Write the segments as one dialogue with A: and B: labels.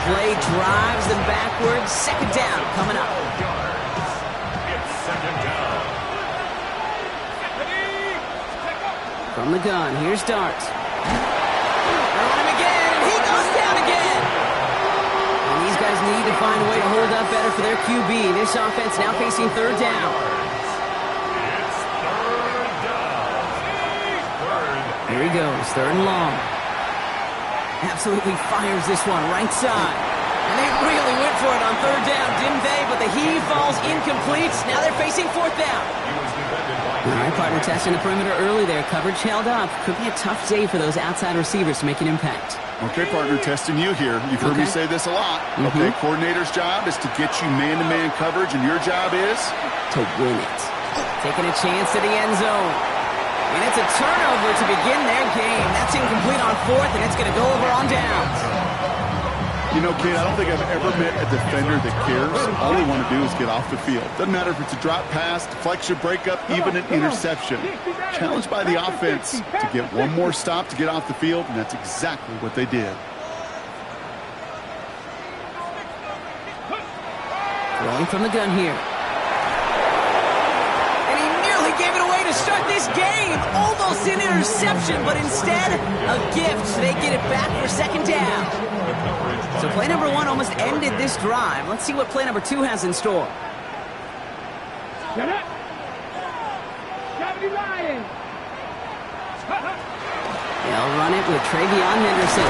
A: play drives them backwards. Second down coming up.
B: It's second down.
A: From the gun, here's Dart. Throwing him again, and he goes down again. And these guys need to find a way to hold up better for their QB. This offense now facing third down.
B: It's third down.
A: Here he goes, third and long. Absolutely fires this one, right side. And they really went for it on third down, didn't they? But the heave falls incomplete. Now they're facing fourth down. All right, partner testing the perimeter early there. Coverage held up. Could be a tough day for those outside receivers to make an impact.
C: Okay, partner, testing you here. You've heard me say this a lot. Okay, coordinator's job is to get you man-to-man coverage, and your job is?
A: To win it. Taking a chance to the end zone. And it's a turnover to begin their game. That's incomplete on fourth, and it's going to go over on downs.
C: You know, kid, I don't think I've ever met a defender that cares. All they want to do is get off the field. Doesn't matter if it's a drop pass, deflection, breakup, even an interception. Challenged by the offense to get one more stop to get off the field, and that's exactly what they did.
A: Rolling from the gun here. And he nearly gave it away to start this game. Almost an interception, but instead, a gift. They get it back for second down. So play number one almost ended this drive. Let's see what play number two has in store.
D: They'll
A: run it with Travion Henderson.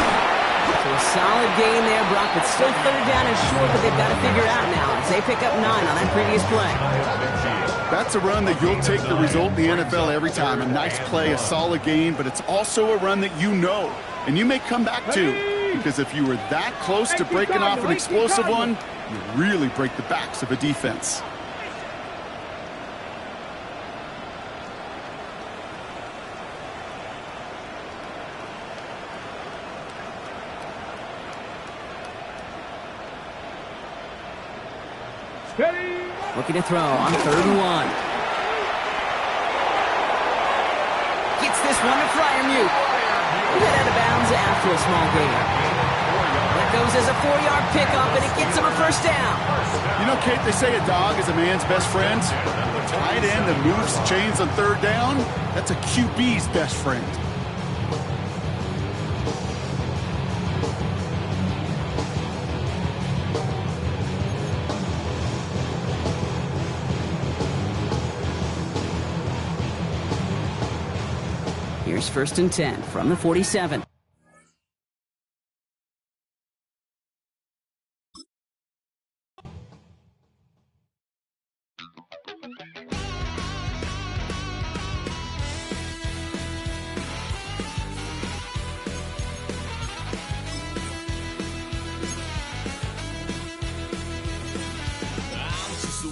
A: So a solid gain there, Brock, but still third down and short, but they've got to figure it out now as they pick up 9 on that previous play.
C: That's a run that you'll take the result in the NFL every time. A nice play, a solid gain, but it's also a run that you know, and you may come back to. Because if you were that close to breaking off an explosive one, you really break the backs of a defense.
A: Looking to throw on third and 1. Gets this one to Fryermuth. Head out of bounds after a small gain. That goes as a 4-yard pickup, and it gets him a first down.
C: You know, Kate, they say a dog is a man's best friend. A tight end that moves chains on third down, that's a QB's best friend.
A: Here's first and 10 from the 47.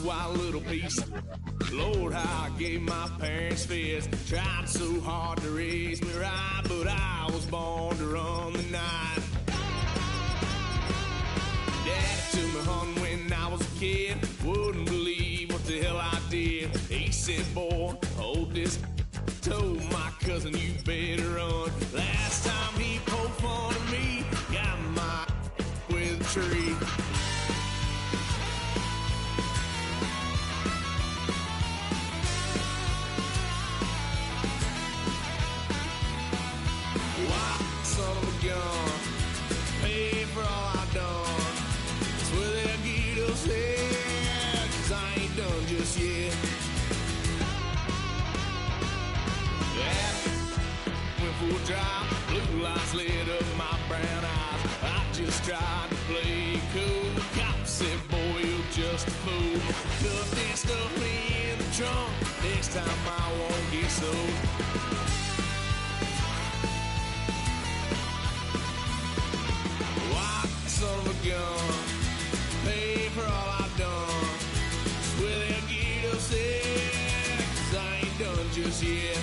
E: Wild little piece. Lord, how I gave my parents fist. Tried so hard to raise me right, but I was born to run the night. Daddy took me hunting when I was a kid. Wouldn't believe what the hell I did. He said, boy, hold this. Told my cousin, you better run. Last time he poked fun of me, got my with a tree. Son of a gun, pay for all I've done. Swear they'll get us here, 'cause I ain't done just yet. Yeah, went for a drive, blue lights lit up my brown eyes. I just tried to play cool. Cop said, boy, you're just a fool. Cuffed and stuffed me in the trunk. Next time I won't get so. Son of a gun, pay for all I've done. Swear they'll get upset, 'cause I ain't done just yet.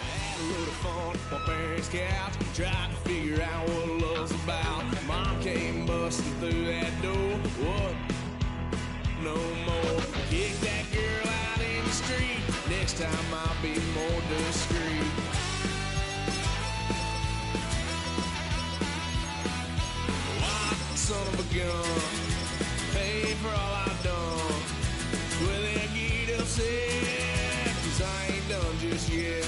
E: Had a little fun at my parents' couch, tried to figure out what love's about. Mom came busting through that door. What? No more. Kick that girl out in the street. Next time I'll be more discreet. Son of a gun, pay for all I've done. Well, they get upset, 'cause I ain't done just yet.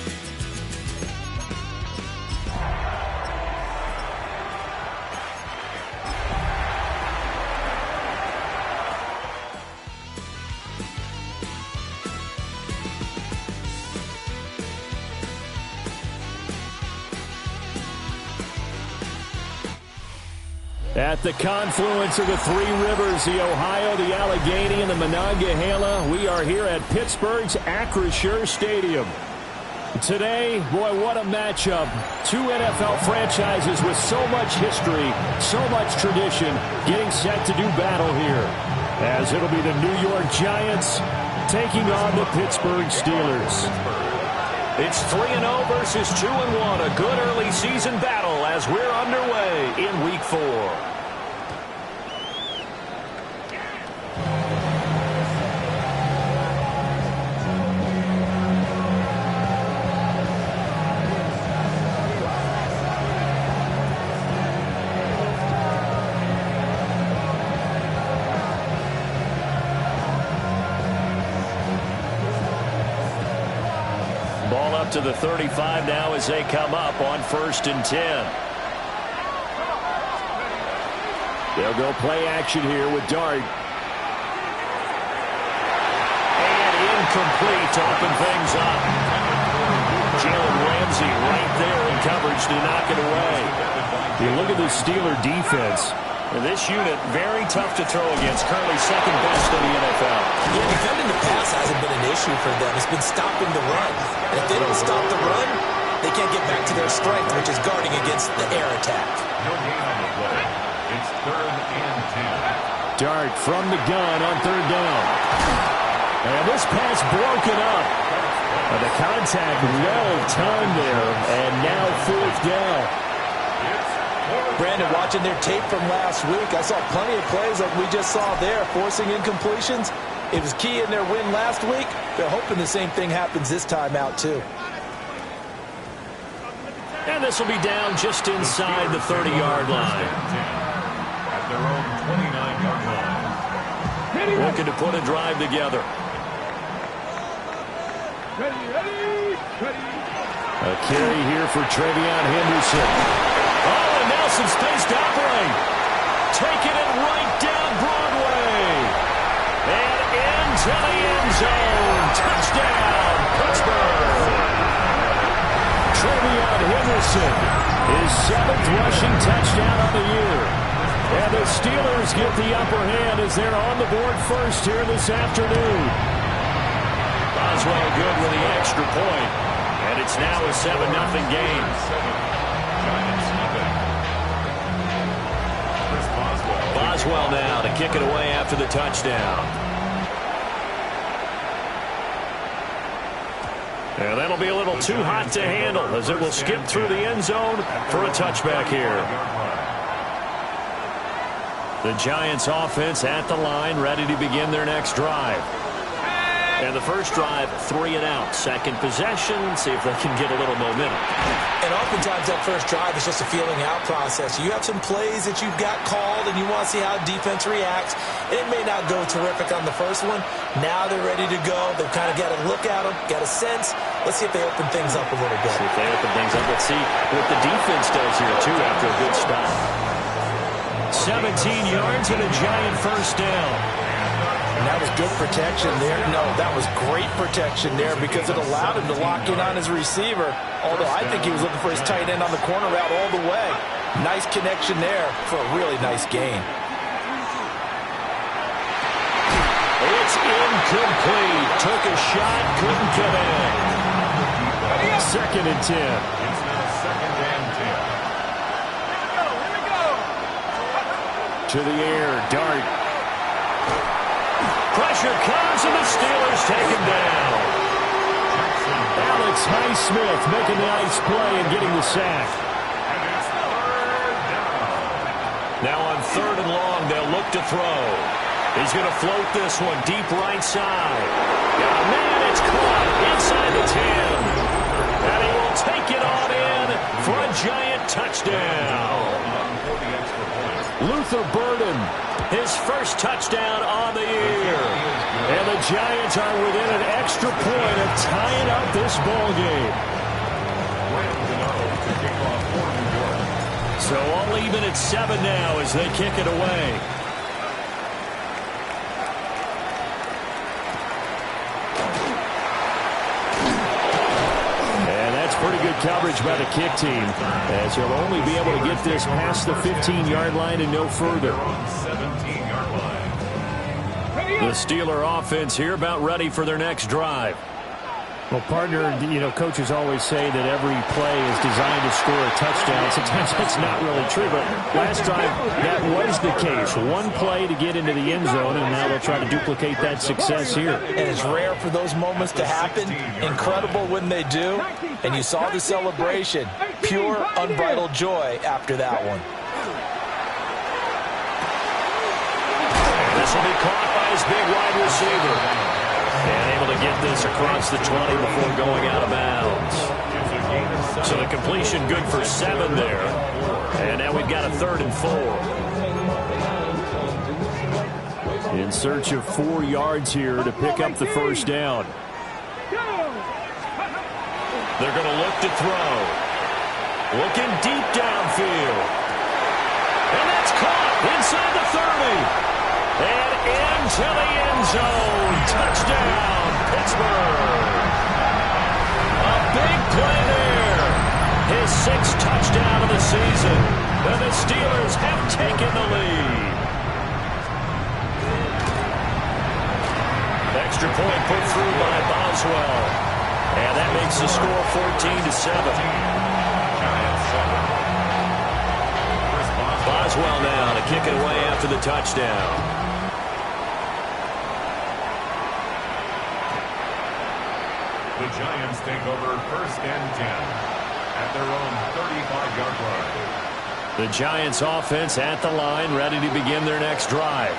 D: At the confluence of the three rivers, the Ohio, the Allegheny, and the Monongahela, we are here at Pittsburgh's Acrisure Stadium. Today, boy, what a matchup. Two NFL franchises with so much history, so much tradition, getting set to do battle here. As it'll be the New York Giants taking on the Pittsburgh Steelers.
F: It's 3-0 versus 2-1. A good early season battle as we're underway in Week 4.
D: Ball up to the 35 now as they come up on 1st and 10. They'll go play action here with Dart. And incomplete to open things up. Jalen Ramsey right there in coverage to knock it away. You look at the Steeler defense. This unit, very tough to throw against, currently second best in the NFL.
G: Yeah, defending the pass hasn't been an issue for them. It's been stopping the run. And if they don't stop the run, they can't get back to their strength, which is guarding against the air attack.
B: No gain on the play. It's 3rd and 10.
D: Dart from the gun on 3rd down. And this pass broken up. The contact well timed there, and now 4th down.
G: Brandon, watching their tape from last week, I saw plenty of plays like we just saw there, forcing incompletions. It was key in their win last week. They're hoping the same thing happens this time out, too.
D: And this will be down just inside the 30-yard line.
B: At their own 29-yard line.
D: Looking to put a drive together. A carry here for Travion Henderson. Oh, and now some space to operate. Taking it right down Broadway. And into the end zone. Touchdown, Pittsburgh. Travion Henderson, his 7th rushing touchdown of the year. And the Steelers get the upper hand as they're on the board first here this afternoon. Boswell good with the extra point. And it's now a 7-0 game. Boswell now to kick it away after the touchdown. And that'll be a little too hot to handle as it will skip through the end zone for a touchback here. The Giants offense at the line, ready to begin their next drive. And the first drive, 3 and out. Second possession, see if they can get a little momentum.
G: And oftentimes that first drive is just a feeling out process. You have some plays that you've got called and you want to see how defense reacts. It may not go terrific on the first one. Now they're ready to go. They've kind of got to look at them, got a sense. Let's see if they open things up a little bit.
D: See if they open things up. Let's see what the defense does here, too, after a good start. 17 yards and a Giant first down.
G: And that was good protection there. No, that was great protection there because it allowed him to lock in on his receiver. Although I think he was looking for his tight end on the corner route all the way. Nice connection there for a really nice gain.
D: It's incomplete. Took a shot, couldn't get in. 2nd and 10.
B: It's now 2nd and 10.
D: To the air, Dart. Pressure comes, and the Steelers take him down. Alex Highsmith making the nice play and getting the sack.
B: And it's 3rd down.
D: Now on 3rd and long, they'll look to throw.
F: He's going to float this one deep right side. Oh, man, it's caught inside the 10. And he will take it on in for a Giant touchdown. Luther Burden, his first touchdown on the year.
D: And the Giants are within an extra point of tying up this ball game.
F: So all even at 7 now as they kick it away.
D: Pretty good coverage by the kick team, as he'll only be able to get this past the 15-yard line and no further.
F: The Steeler offense here about ready for their next drive.
D: Well, partner, coaches always say that every play is designed to score a touchdown. Sometimes that's not really true, but last drive that was the case. One play to get into the end zone, and now they'll try to duplicate that success here.
G: And it's rare for those moments to happen. Incredible when they do. And you saw the celebration. Pure, unbridled joy after that one.
F: This will be caught by his big wide receiver. And able to get this across the 20 before going out of bounds. So the completion good for 7 there. And now we've got a 3rd and 4.
D: In search of 4 yards here to pick up the first down.
F: They're going to look to throw. Looking deep downfield. And that's caught inside the 30. And into the end zone. Touchdown, Pittsburgh. A big play there. His 6th touchdown of the season. And the Steelers have taken the lead. Extra point put through by Boswell. And that makes the score 14-7. Boswell now to kick it away after the touchdown.
B: The Giants take over 1st and 10 at their own 35-yard line.
F: The Giants offense at the line, ready to begin their next drive.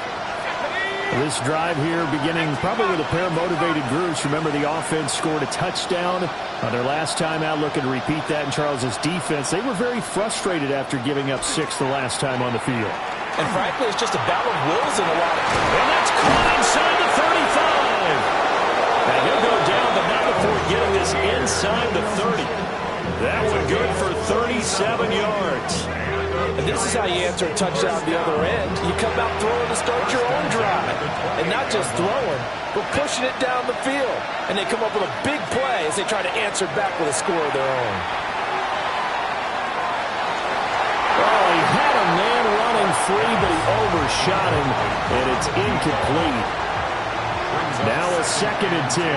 D: This drive here beginning probably with a pair of motivated groups. Remember, the offense scored a touchdown on their last time out, looking to repeat that in Charles's defense. They were very frustrated after giving up 6 the last time on the field.
G: And frankly, it's just a battle of wills in a lot of...
F: And that's caught inside the 35. And he'll go down, but not before getting this inside the 30. That one good for 37 yards.
G: And this is how you answer a touchdown the other end. You come out throwing to start your own drive. And not just throwing, but pushing it down the field. And they come up with a big play as they try to answer back with a score of their own.
D: Oh, he had a man running free, but he overshot him, and it's incomplete. Now a 2nd and 10.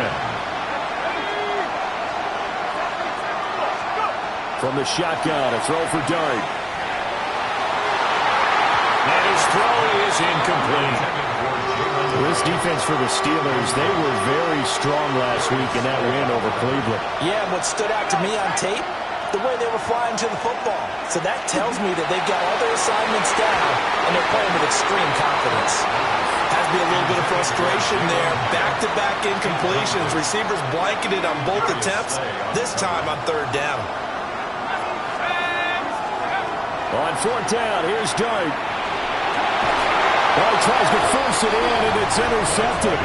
D: From the shotgun, a throw for Dart.
F: And his throw is incomplete.
D: This defense for the Steelers, they were very strong last week in that win over Cleveland.
G: Yeah, and what stood out to me on tape, the way they were flying to the football. So that tells me that they've got all their assignments down, and they're playing with extreme confidence. Has to be a little bit of frustration there. Back-to-back incompletions. Receivers blanketed on both attempts, this time on 3rd down.
D: On 4th down, here's Dart. Well, he tries to force it in, and it's intercepted.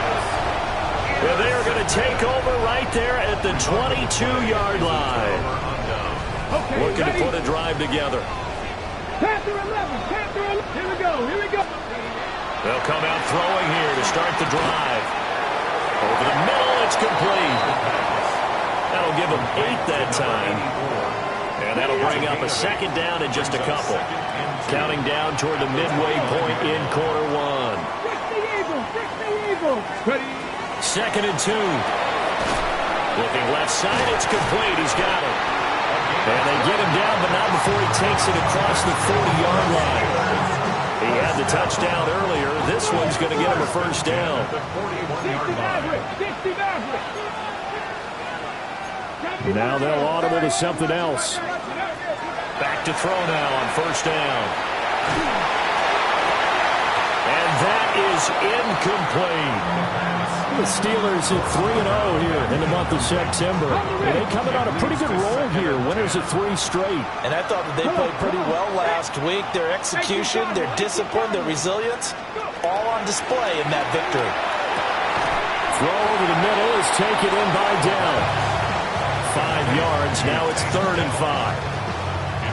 F: Well, they are going to take over right there at the 22-yard line. Looking to put a drive together.
H: Panther 11, Panther 11. Here we go, here we go.
F: They'll come out throwing here to start the drive. Over the middle, it's complete. That'll give them 8 that time. And that'll bring up a 2nd down in just a couple. Counting down toward the midway point in quarter 1.
H: Fix the Eagles, fix the Eagles. Ready.
F: 2nd and 2. Looking left side, it's complete. He's got it. And they get him down, but not before he takes it across the 40-yard line. He had the touchdown earlier. This one's going to get him a 1st down.
H: 60 Maverick.
D: Now they'll audible to something else.
F: Back to throw now on 1st down. And that is incomplete.
D: The Steelers at 3-0 here in the month of September. And they coming on a pretty good roll here. Winners of 3 straight.
G: And I thought that they played pretty well last week. Their execution, their discipline, their resilience, all on display in that victory.
D: Throw over the middle is taken in by Dell. 5 yards. Now it's 3rd and 5.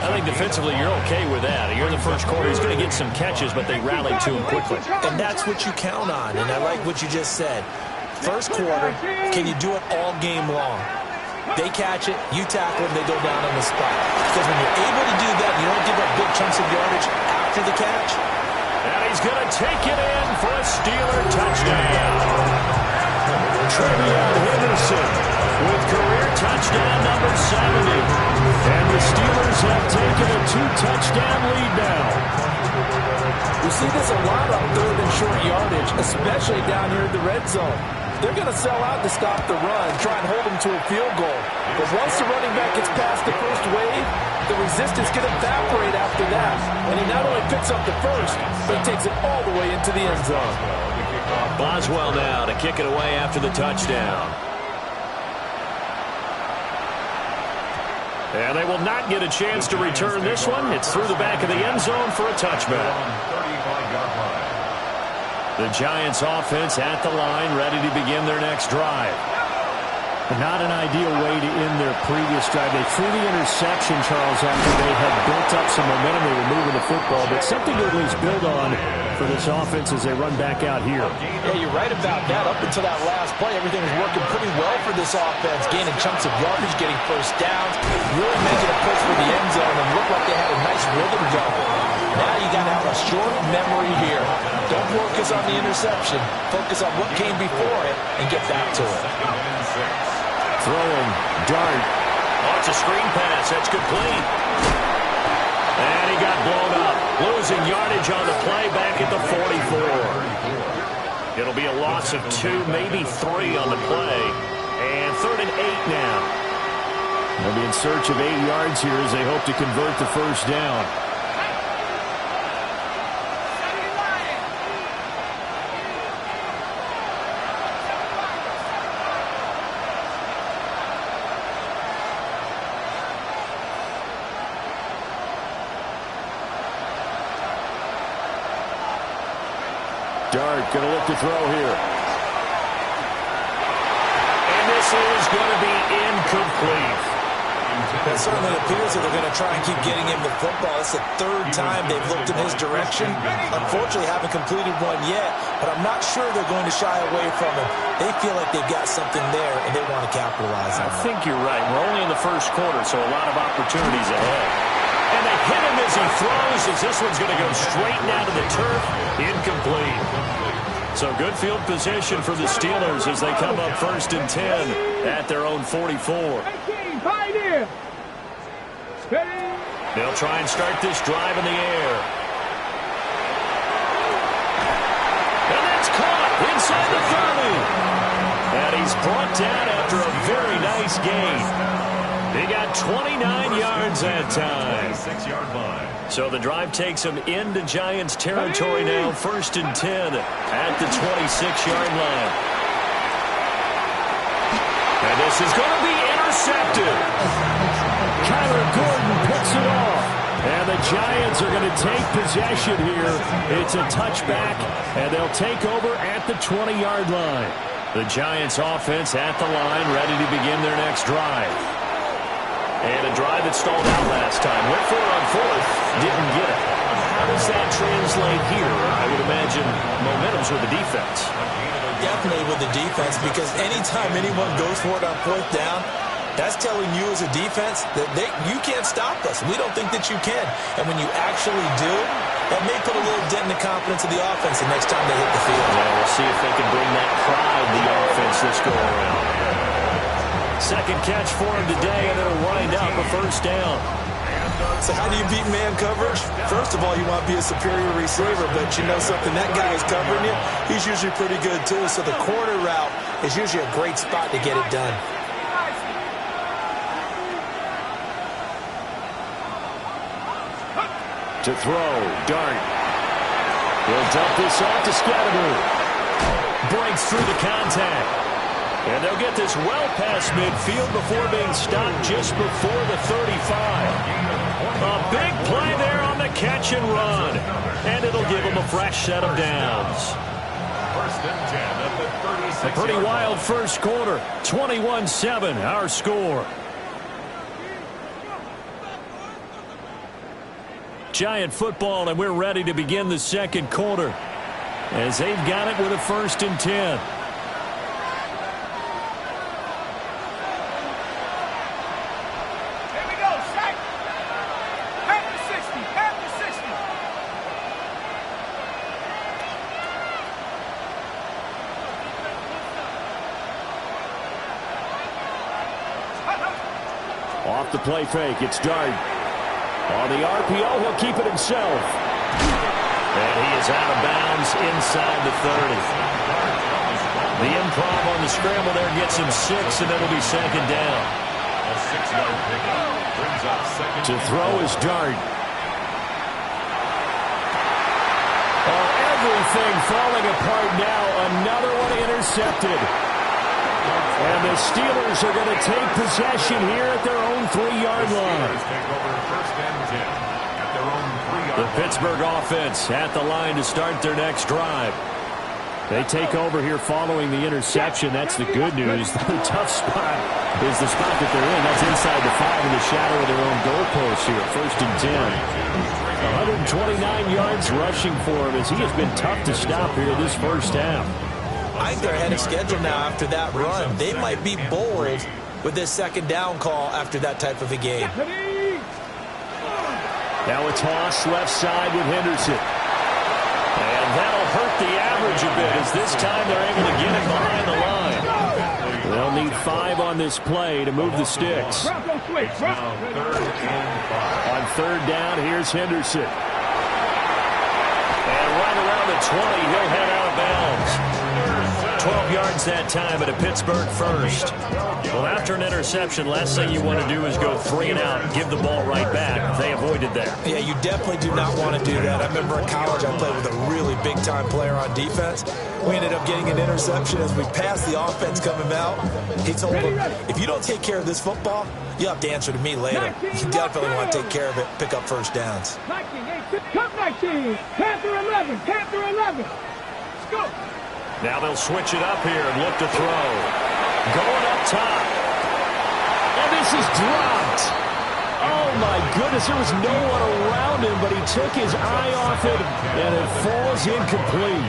F: I think defensively you're okay with that. You're in the first quarter. He's going to get some catches, but they rallied to him quickly.
G: And that's what you count on. And I like what you just said. First quarter, can you do it all game long? They catch it, you tackle them, they go down on the spot. Because when you're able to do that, you don't give up big chunks of yardage after the catch.
F: And he's going to take it in for a Steeler touchdown.
D: Trevion Henderson with career touchdown number 70. And the Steelers have taken a 2-touchdown lead now.
I: We see this a lot on 3rd and short yardage, especially down here in the red zone. They're going to sell out to stop the run, try and hold them to a field goal. But once the running back gets past the first wave, the resistance can evaporate after that. And he not only picks up the first, but he takes it all the way into the end zone.
F: Boswell now to kick it away after the touchdown. And they will not get a chance to return this one. It's through the back of the end zone for a touchback. The Giants offense at the line, ready to begin their next drive.
D: Not an ideal way to end their previous drive. They threw the interception, Charles, after they had built up some momentum. They were moving the football, but something to at least build on for this offense as they run back out here.
G: Yeah, you're right about that. Up until that last play, everything was working pretty well for this offense, gaining chunks of yardage, getting first downs, really making a push for the end zone, and looked like they had a nice rhythm going. Now you got to have a short memory here. Don't focus on the interception. Focus on what came before it and get back to it.
D: Throwing, Dart.
F: Oh, it's a screen pass. That's complete. And he got blown up. Losing yardage on the play back at the 44. It'll be a loss of 2, maybe 3 on the play. And 3rd and 8 now.
D: They'll be in search of 8 yards here as they hope to convert the first down. Dart going to look to throw here.
F: And this is going to be incomplete.
G: It certainly appears that they're going to try and keep getting him the football. It's the 3rd time they've looked in his direction. Unfortunately, haven't completed one yet, but I'm not sure they're going to shy away from him. They feel like they've got something there, and they want to capitalize on it.
F: I think you're right. We're only in the first quarter, so a lot of opportunities ahead. And they hit him as he throws, as this one's going to go straight down to the turf. Incomplete. So good field position for the Steelers as they come up 1st and 10 at their own 44. They'll try and start this drive in the air. And that's caught inside the 30. And he's brought down after a very nice gain. They got 29 yards that time.
B: 6-yard line.
F: So the drive takes them into Giants territory now. 1st and 10 at the 26-yard line. And this is going to be intercepted.
D: Kyler Gordon picks it off. And the Giants are going to take possession here. It's a touchback, and they'll take over at the 20-yard line.
F: The Giants offense at the line, ready to begin their next drive. And a drive that stalled out last time. Went for it on 4th, didn't get it. How does that translate here? I would imagine momentum's with the defense.
G: Definitely with the defense, because anytime anyone goes for it on 4th down, that's telling you as a defense that you can't stop us. We don't think that you can. And when you actually do, that may put a little dent in the confidence of the offense the next time they hit the field.
F: Yeah, we'll see if they can bring that pride to the offense this go-around. Second catch for him today, and it'll wind up a first down.
G: So how do you beat man coverage? First of all, you want to be a superior receiver, but you know something, that guy is covering you. He's usually pretty good, too. So the corner route is usually a great spot to get it done.
D: To throw, Dart. He'll dump this off to Scatteroo. Breaks through the contact. And they'll get this well past midfield before being stopped just before the 35. A big play there on the catch and run. And it'll give them a fresh set of downs.
B: First and 10 at the 36.
D: A pretty wild first quarter. 21-7, our score. Giant football, and we're ready to begin the second quarter as they've got it with a 1st and 10. Off the play fake, it's Dart. On the RPO, he'll keep it himself. And he is out of bounds inside the 30. The improv on the scramble there gets him 6, and it'll be 2nd down.
B: A 6-yard pickup brings up 2nd.
D: To throw is Dart. Oh, everything falling apart now. Another one intercepted. And the Steelers are going to take possession here at their own 3-yard line.
B: Take over 1st and 10 at their own 3-yard line.
D: The Pittsburgh offense at the line to start their next drive. They take over here following the interception. That's the good news. The tough spot is the spot that they're in. That's inside the 5 in the shadow of their own goalpost here. 1st and 10. 129 yards rushing for him as he has been tough to stop here this first half.
G: I think they're ahead of schedule now after that run. They might be bold with this 2nd down call after that type of a game.
D: Now a toss left side with Henderson. And that'll hurt the average a bit as this time they're able to get it behind the line. They'll need 5 on this play to move the sticks. On 3rd down, here's Henderson. And right around the 20, he'll head out of bounds. 12 yards that time at a Pittsburgh 1st. Well, after an interception, last thing you want to do is go 3 and out and give the ball right back. They avoided that.
G: Yeah, you definitely do not want to do that. I remember in college I played with a really big-time player on defense. We ended up getting an interception as we passed the offense coming out. He told him, if you don't take care of this football, you'll have to answer to me later. You definitely want to take care of it, pick up 1st downs.
H: 19, Panther 11, Panther 11. Let's go.
D: Now they'll switch it up here and look to throw. Going up top. And this is dropped. Oh, my goodness. There was no one around him, but he took his eye off it, and it falls incomplete.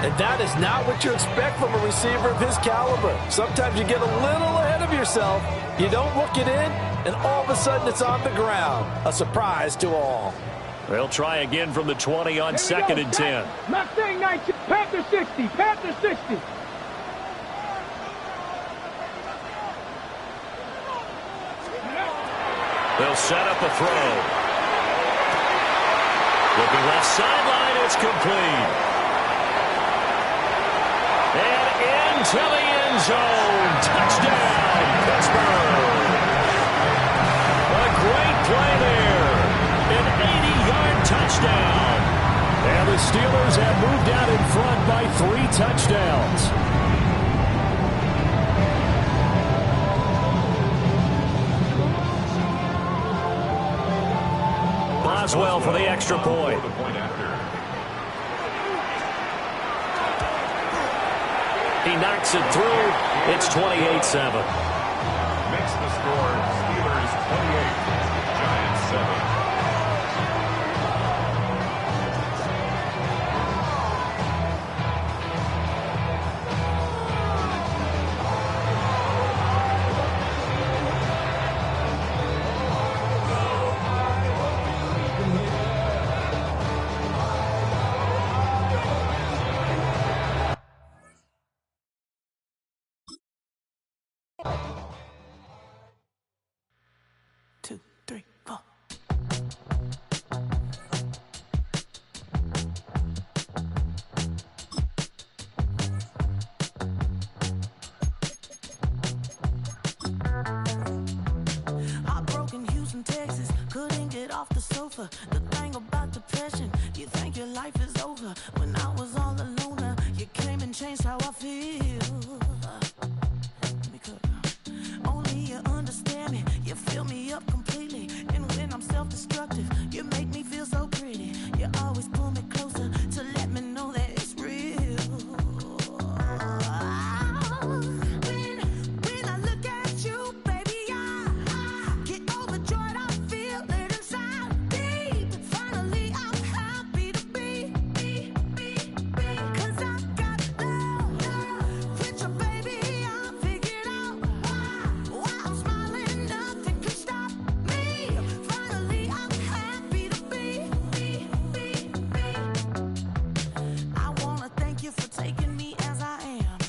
I: And that is not what you expect from a receiver of his caliber. Sometimes you get a little ahead of yourself. You don't look it in, and all of a sudden it's on the ground. A surprise to all.
D: They'll try again from the 20 on 2nd and 10.
H: Mustang 19, Panther 60, Panther 60.
D: They'll set up a throw. Looking left sideline, it's complete. And into the end zone. Touchdown, Pittsburgh. A great play there. An 80-yard touchdown. And the Steelers have moved out in front by 3 touchdowns. Boswell for the extra point. He knocks it through. It's 28-7.
B: Makes the score Steelers 28, Giants 7.
J: The thing about depression, you think your life is over when I was all alone. You came and changed how I feel. Let me cook. Only you understand me. You fill me up completely. And when I'm self-destructive, you make me feel so pretty. You always pull me closer to let me know that it's real. When I look at you, baby, I get overjoyed. I feel it inside deep. Finally, I'm happy to be. 'Cause I got love with you, baby. I figured out why I'm smiling. Nothing can stop me. Finally, I'm happy to be. I wanna thank you for taking me as I am.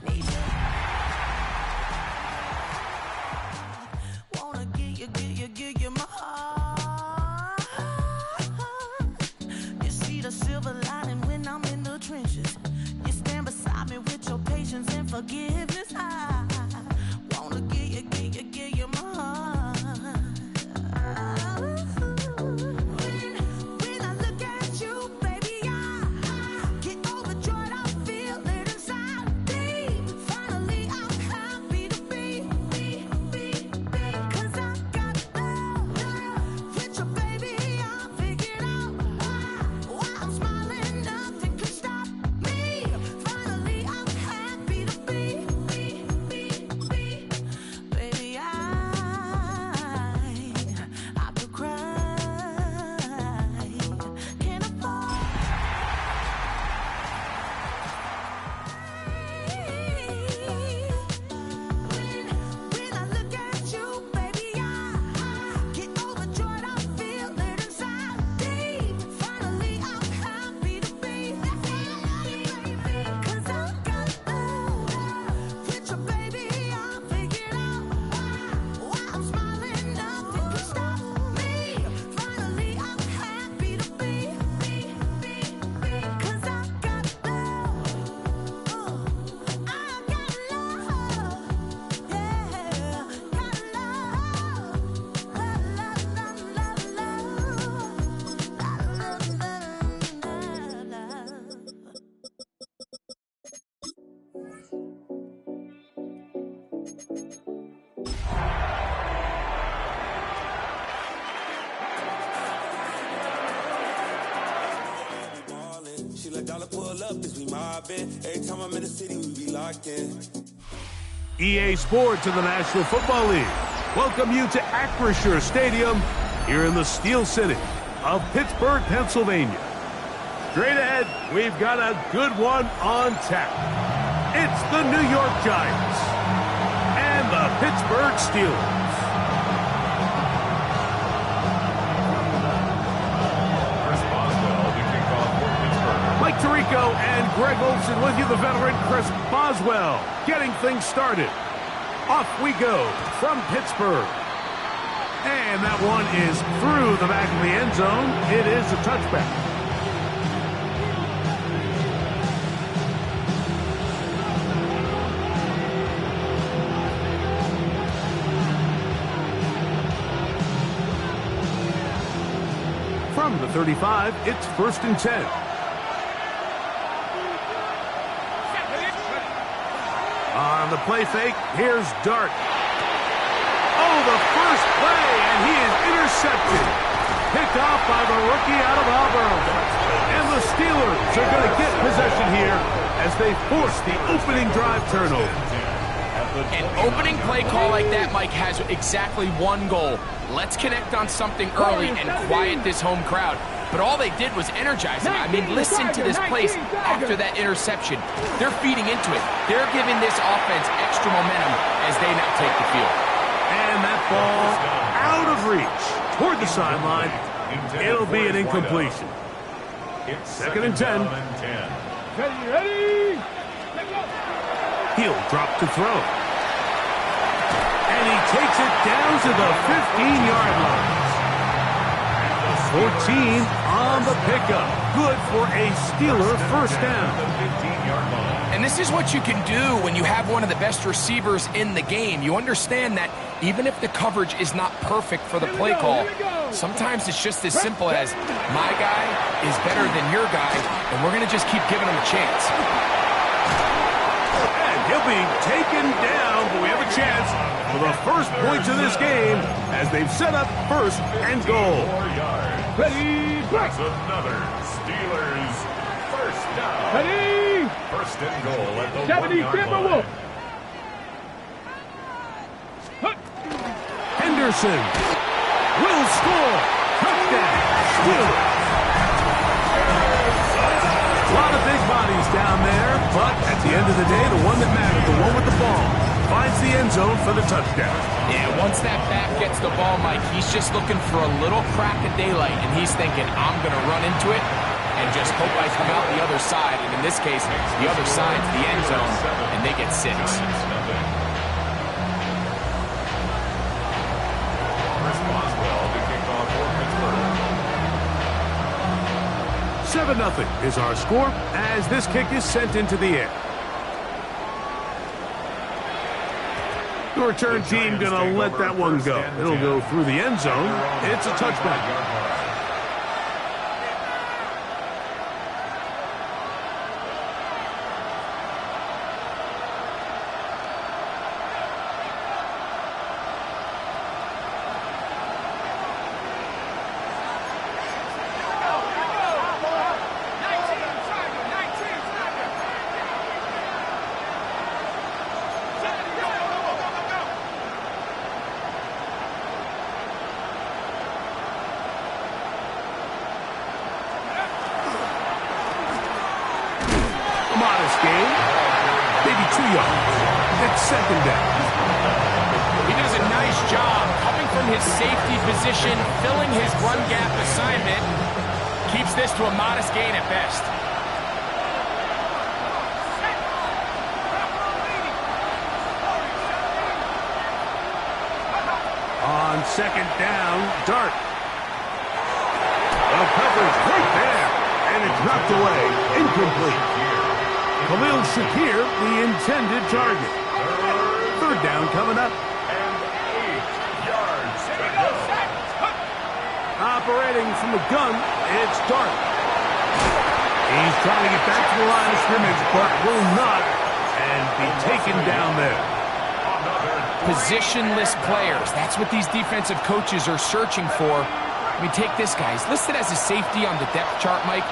J: Need you. Wanna give you my heart. You see the silver lining when I'm in the trenches. You stand beside me with your patience and forgiveness. I wanna give you my heart. When I look at you, baby, I get overjoyed. I feel it inside deep. Finally, I'm happy to be. 'Cause I got love with you, baby. I figured out why I'm smiling. Nothing can stop me. Finally, I'm happy to be. Baby, I could cry. Can't afford. When I look at you, baby, I get overjoyed. I feel it inside deep. Finally, I'm happy to be. 'Cause I got love with you, baby. I figured out why I'm smiling. Nothing can stop me. Finally, I'm happy to be. 'Cause I got love. I got love. Yeah, got
E: She let dollar pull up, cause we mobbing. Every time I'm in the city, we be locked in.
K: EA Sports in the National Football League welcome you to Acrisure Stadium here in the Steel City of Pittsburgh, Pennsylvania. Straight ahead, we've got a good one on tap. It's the New York Giants and the Pittsburgh Steelers.
B: Chris Boswell to kick off for Pittsburgh.
K: Mike Tirico and Greg Olson with you, the veteran Chris Boswell, getting things started. Off we go from Pittsburgh. And that one is through the back of the end zone. It is a touchback. From the 35, it's 1st and 10. On the play fake, here's Dart. Oh, the first play, and he is intercepted. Picked off by the rookie out of Auburn. And the Steelers are going to get possession here as they force the opening drive turnover.
L: An opening play call like that, Mike, has exactly one goal. Let's connect on something early and quiet this home crowd. But all they did was energize them. I mean, listen to this place after that interception. They're feeding into it. They're giving this offense extra momentum as they now take the field.
K: And that ball out of reach toward the sideline. It'll be an incompletion.
B: It's
K: 2nd and 10.
H: Ready?
K: He'll drop to throw. And he takes it down to the 15-yard line.
B: And the
K: 14 on the pickup. Good for a Steeler first down.
L: And this is what you can do when you have one of the best receivers in the game. You understand that even if the coverage is not perfect for the play call, sometimes it's just as simple as my guy is better than your guy, and we're going to just keep giving him a chance.
K: And he'll be taken down, but we have a chance for the first points of this game as they've set up first and goal.
H: Ready,
B: That's another Steelers first down.
H: ready.
B: First and goal at the
H: 70
B: 1-yard line.
H: Timberwolf.
K: Henderson will score. Touchdown, Steelers. A lot of big bodies down there, but at the end of the day, the one that mattered, the one with the ball, finds the end zone for the touchdown.
L: Yeah, once that back gets the ball, Mike, he's just looking for a little crack of daylight, and he's thinking, I'm going to run into it and just hope I come out the other side. And in this case, the other side's the end zone, and they get 6.
B: Responds well to kick off for Pittsburgh.
K: 7-0 is our score as this kick is sent into the air. The return team going to let that one go. It'll go through the end zone. It's a touchback. Game, maybe 2 yards. It's second down.
L: He does a nice job coming from his safety position, filling his run gap assignment. Keeps this to a modest gain at best.
K: On second down, Dart. The coverage right there, and it's knocked away. Incomplete. Khalil Shakir, the intended target. Third down coming up.
B: And 8 yards to go.
K: Operating from the gun, it's Dart. He's trying to get back to the line of scrimmage, but will not, and be taken down there.
L: Positionless players. That's what these defensive coaches are searching for. I mean, take this guy. He's listed as a safety on the depth chart, Mike,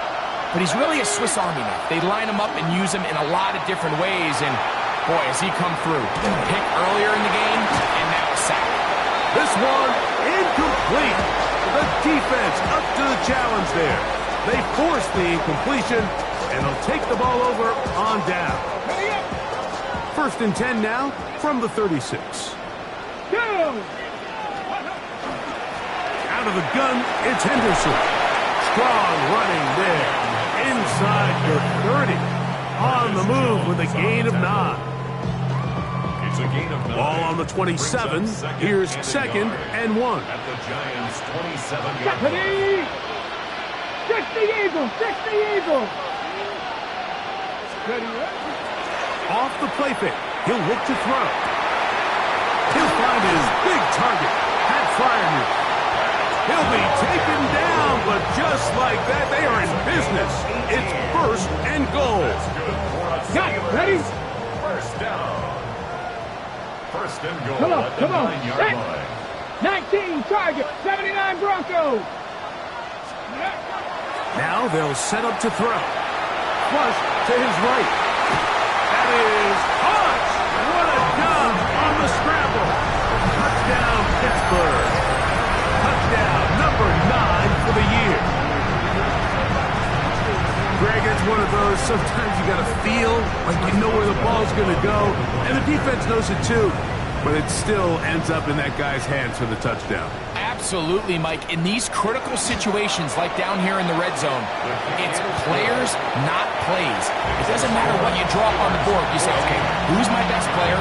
L: but he's really a Swiss Army knife. They line him up and use him in a lot of different ways, and boy, has he come through. Pick earlier in the game, and now a sack.
K: This one incomplete. The defense up to the challenge there. They force the incompletion, and they'll take the ball over on down. First and 10 now from the 36.
H: Go!
K: Out of the gun, it's Henderson. Strong running there. Inside the 30. On the move with a gain of 9.
B: It's a gain of 9.
K: Ball on the 27. Here's second and 1.
B: At the Giants' 27-yard line.
H: Ready. 60 Eagles, 60 Eagles. Ready,
K: Off the play fake. He'll look to throw. He'll find his big target. Pat Fryermuth. He'll be taken down, but just like that, they are in business. It's first and goal.
H: Got it. Ready?
B: First down. First and goal
H: Come on,
B: at the
H: come on.
B: 9-yard
H: Set.
B: line.
H: 19 target, 79 Broncos.
K: Now they'll set up to throw. Flush to his right. That is Hodge. What a job on the scramble. Touchdown, Pittsburgh. Touchdown number 9 for the year. Greg, it's one of those, sometimes you got to feel like you know where the ball's going to go, and the defense knows it too, but it still ends up in that guy's hands for the touchdown.
L: Absolutely, Mike. In these critical situations, like down here in the red zone, it's players, not plays. It doesn't matter what you draw up on the board. You say, okay, who's my best player?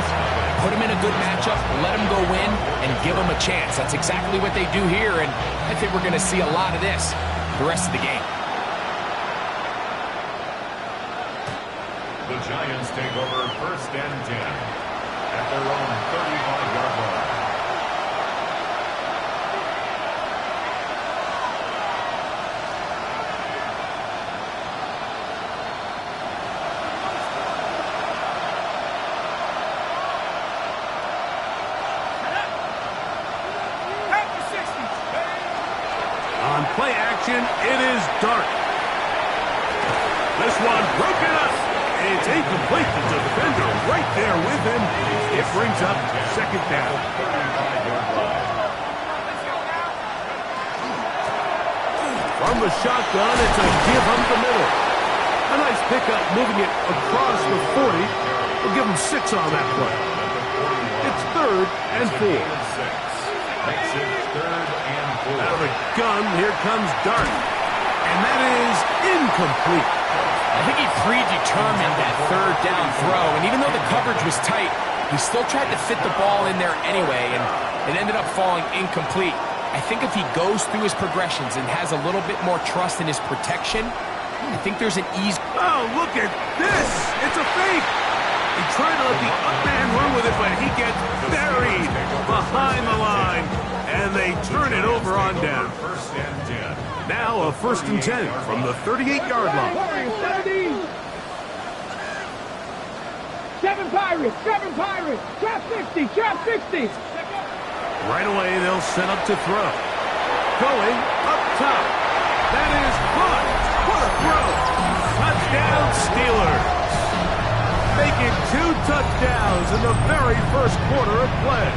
L: Put them in a good matchup, let them go win, and give them a chance. That's exactly what they do here, and I think we're going to see a lot of this the rest of the game.
B: The Giants take over 1st and 10 at their own 35-yard line.
K: On play action, it is Dart. This one broken up. It's incomplete. The defender right there with him. It brings up 2nd down. From the shotgun, it's a give up the middle. A nice pickup moving it across the 40. We'll give him 6 on that play. It's 3rd and 4.
B: Makes it 3rd and 4.
K: Out of the gun, here comes Dart. And that is incomplete.
L: I think he predetermined that 3rd down throw, and even though the coverage was tight, he still tried to fit the ball in there anyway, and it ended up falling incomplete. I think if he goes through his progressions and has a little bit more trust in his protection, I think there's an ease.
K: Oh, look at this! It's a fake! He tried to let the up man run with it, but he gets buried behind the line, and they turn it over on down.
B: 1st and 10.
K: Now a 1st and 10 from the 38-yard line.
H: 7 Pirates, 7 Pirates, trap 60, trap 60.
K: Right away, they'll set up to throw. Going up top. That is caught. What a throw. Touchdown, Steelers. Making 2 touchdowns in the very first quarter of play.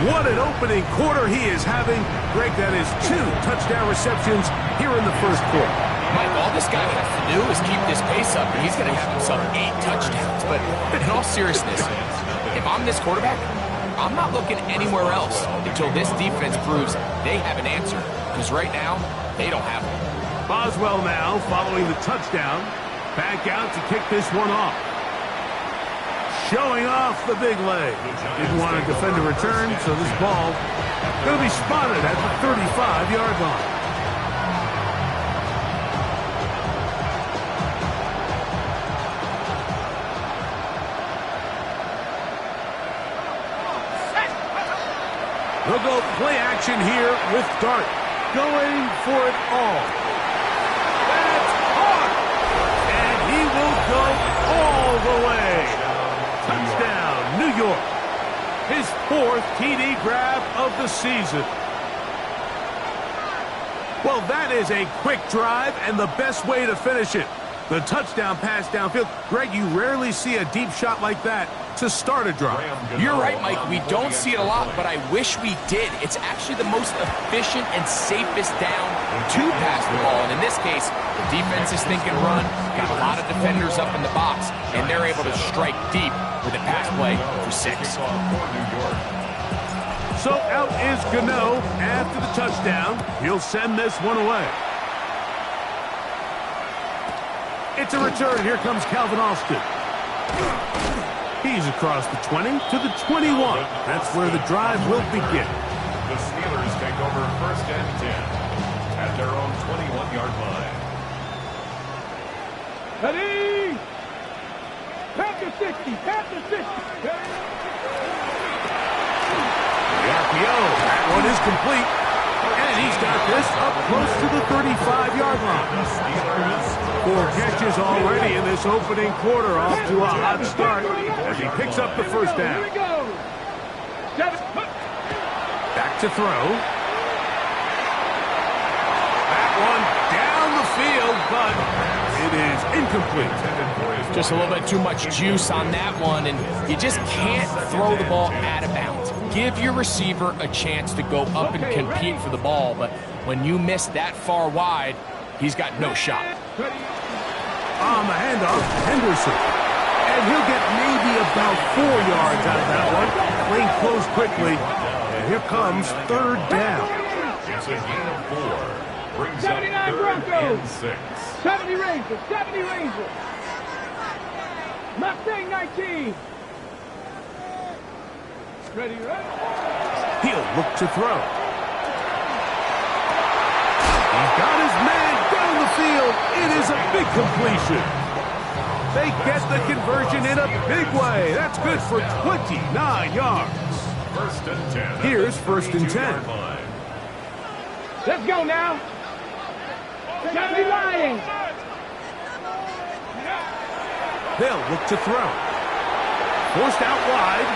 K: What an opening quarter he is having. Greg, that is 2 touchdown receptions here in the first quarter.
L: Mike, all this guy has to do is keep this pace up, and he's going to have himself 8 touchdowns. But in all seriousness, if I'm this quarterback, I'm not looking anywhere else until this defense proves they have an answer. Because right now, they don't have one.
K: Boswell now following the touchdown. Back out to kick this one off. Showing off the big leg. Didn't want to defend a return, so this ball going to be spotted at the 35-yard line. They'll go play action here with Dart. Going for it all. That's hard. And he will go all the way. Touchdown, New York. His 4th TD grab of the season. Well, that is a quick drive and the best way to finish it. The touchdown pass downfield. Greg, you rarely see a deep shot like that to start a drive.
L: You're right, Mike. We don't see it a lot, but I wish we did. It's actually the most efficient and safest down to pass the ball. And in this case, the defense is thinking run, got a lot of defenders up in the box, and they're able to strike deep with a pass play for 6.
K: So out is Gano after the touchdown. He'll send this one away. It's a return. Here comes Calvin Austin. He's across the 20 to the 21. That's where the drive will begin.
B: The Steelers take over 1st and 10 at their own 21-yard line.
H: Ready? Panther 60, Panther 60.
K: The RPO. That one is complete. And he's got this up close to the 35-yard line. 4 catches already in this opening quarter, off to a hot start as he picks up the 1st down. Back to throw. That one down the field, but it is incomplete.
L: Just a little bit too much juice on that one, and you just can't throw the ball out of bounds. Give your receiver a chance to go up and compete for the ball, but when you miss that far wide, he's got no shot.
K: On the handoff, Henderson. And he'll get maybe about 4 yards out of that one. Lane closed quickly. And here comes 3rd down.
B: It's a gain of 4. Brings up
H: 79
B: 3rd
H: Broncos.
B: and 6.
H: 70 Rangers, 70 Rangers. Mustang 19-19. Ready, ready.
K: He'll look to throw. He's got his man down the field. It is a big completion. They get the conversion in a big way. That's good for 29 yards.
B: First and 10.
K: Here's first and 10.
H: Let's go now. Johnny Lions.
K: They'll look to throw. Forced out wide.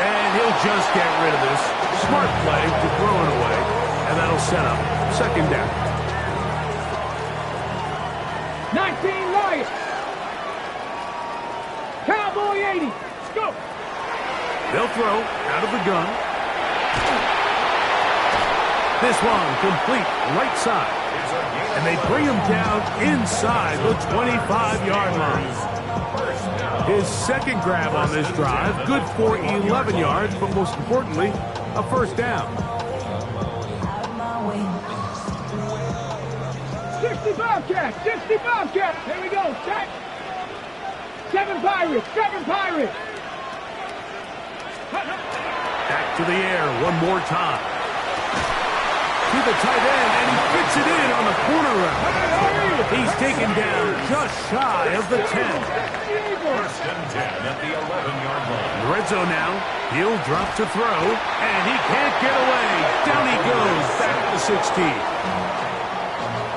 K: And he'll just get rid of this. Smart play to throw it away. And that'll set up second down.
H: 19 Lions. Cowboy 80. Let's go.
K: They'll throw out of the gun. This one complete right side. And they bring him down inside the 25-yard line. His second grab on this drive, good for 11 yards, but most importantly, a first down.
H: 65 cats, 65 cats. Here we go, check. 7 Pirates, 7 Pirates.
K: Back to the air one more time. To the tight end, and he fits it in on the corner route. He's taken down just shy of the 10.
B: First and 10 at the 11-yard line.
K: Red zone now. He'll drop to throw, and he can't get away. Down he goes, back to 16.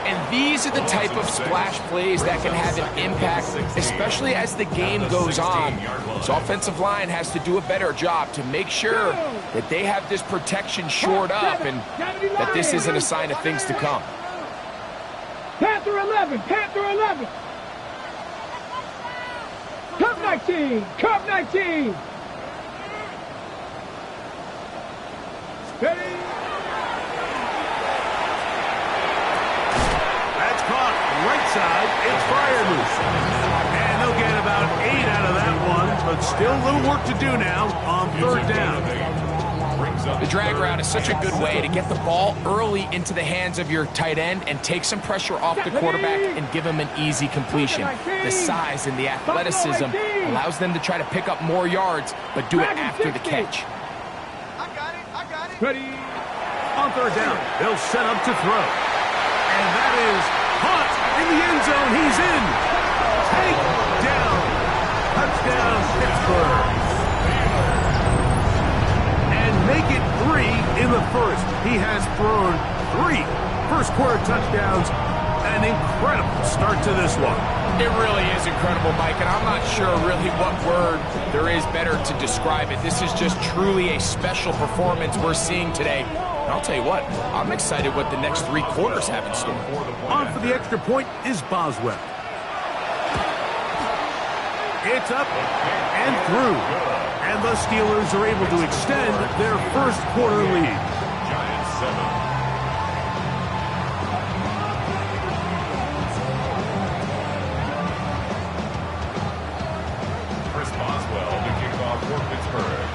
L: And these are the type of splash plays that can have an impact, especially as the game goes on. So offensive line has to do a better job to make sure that they have this protection shored up and that this isn't a sign of things to come.
H: Panther 11, Panther 11. Cup 19, Cup 19. Ready?
K: Right side, it's Fryermuth. And they'll get about 8 out of that one, but still a little work to do now on third down.
L: The drag route is such a good way to get the ball early into the hands of your tight end and take some pressure off the quarterback and give him an easy completion. The size and the athleticism allows them to try to pick up more yards, but do it after the catch.
H: I got it. Ready?
K: On third down, they'll set up to throw. And that is caught in the end zone. He's in. Take down. Touchdown, Pittsburgh. And make it 3 in the first. He has thrown 3 first-quarter touchdowns. An incredible start to this one.
L: It really is incredible, Mike, and I'm not sure really what word there is better to describe it. This is just truly a special performance we're seeing today. And I'll tell you what, I'm excited what the next 3 quarters have in store.
K: On for the extra point is Boswell. It's up and through. And the Steelers are able to extend their first quarter lead.
B: Giants 7. Boswell to kick off for Pittsburgh.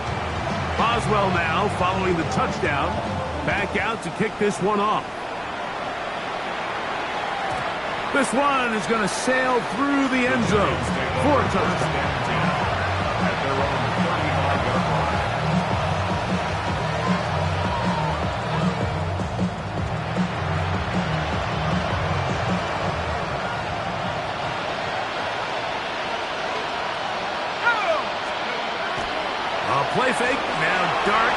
K: Boswell now following the touchdown. Back out to kick this one off. This one is going to sail through the end zone for a touchdown.
B: At their own 35-yard line.
K: Play fake, now Dart.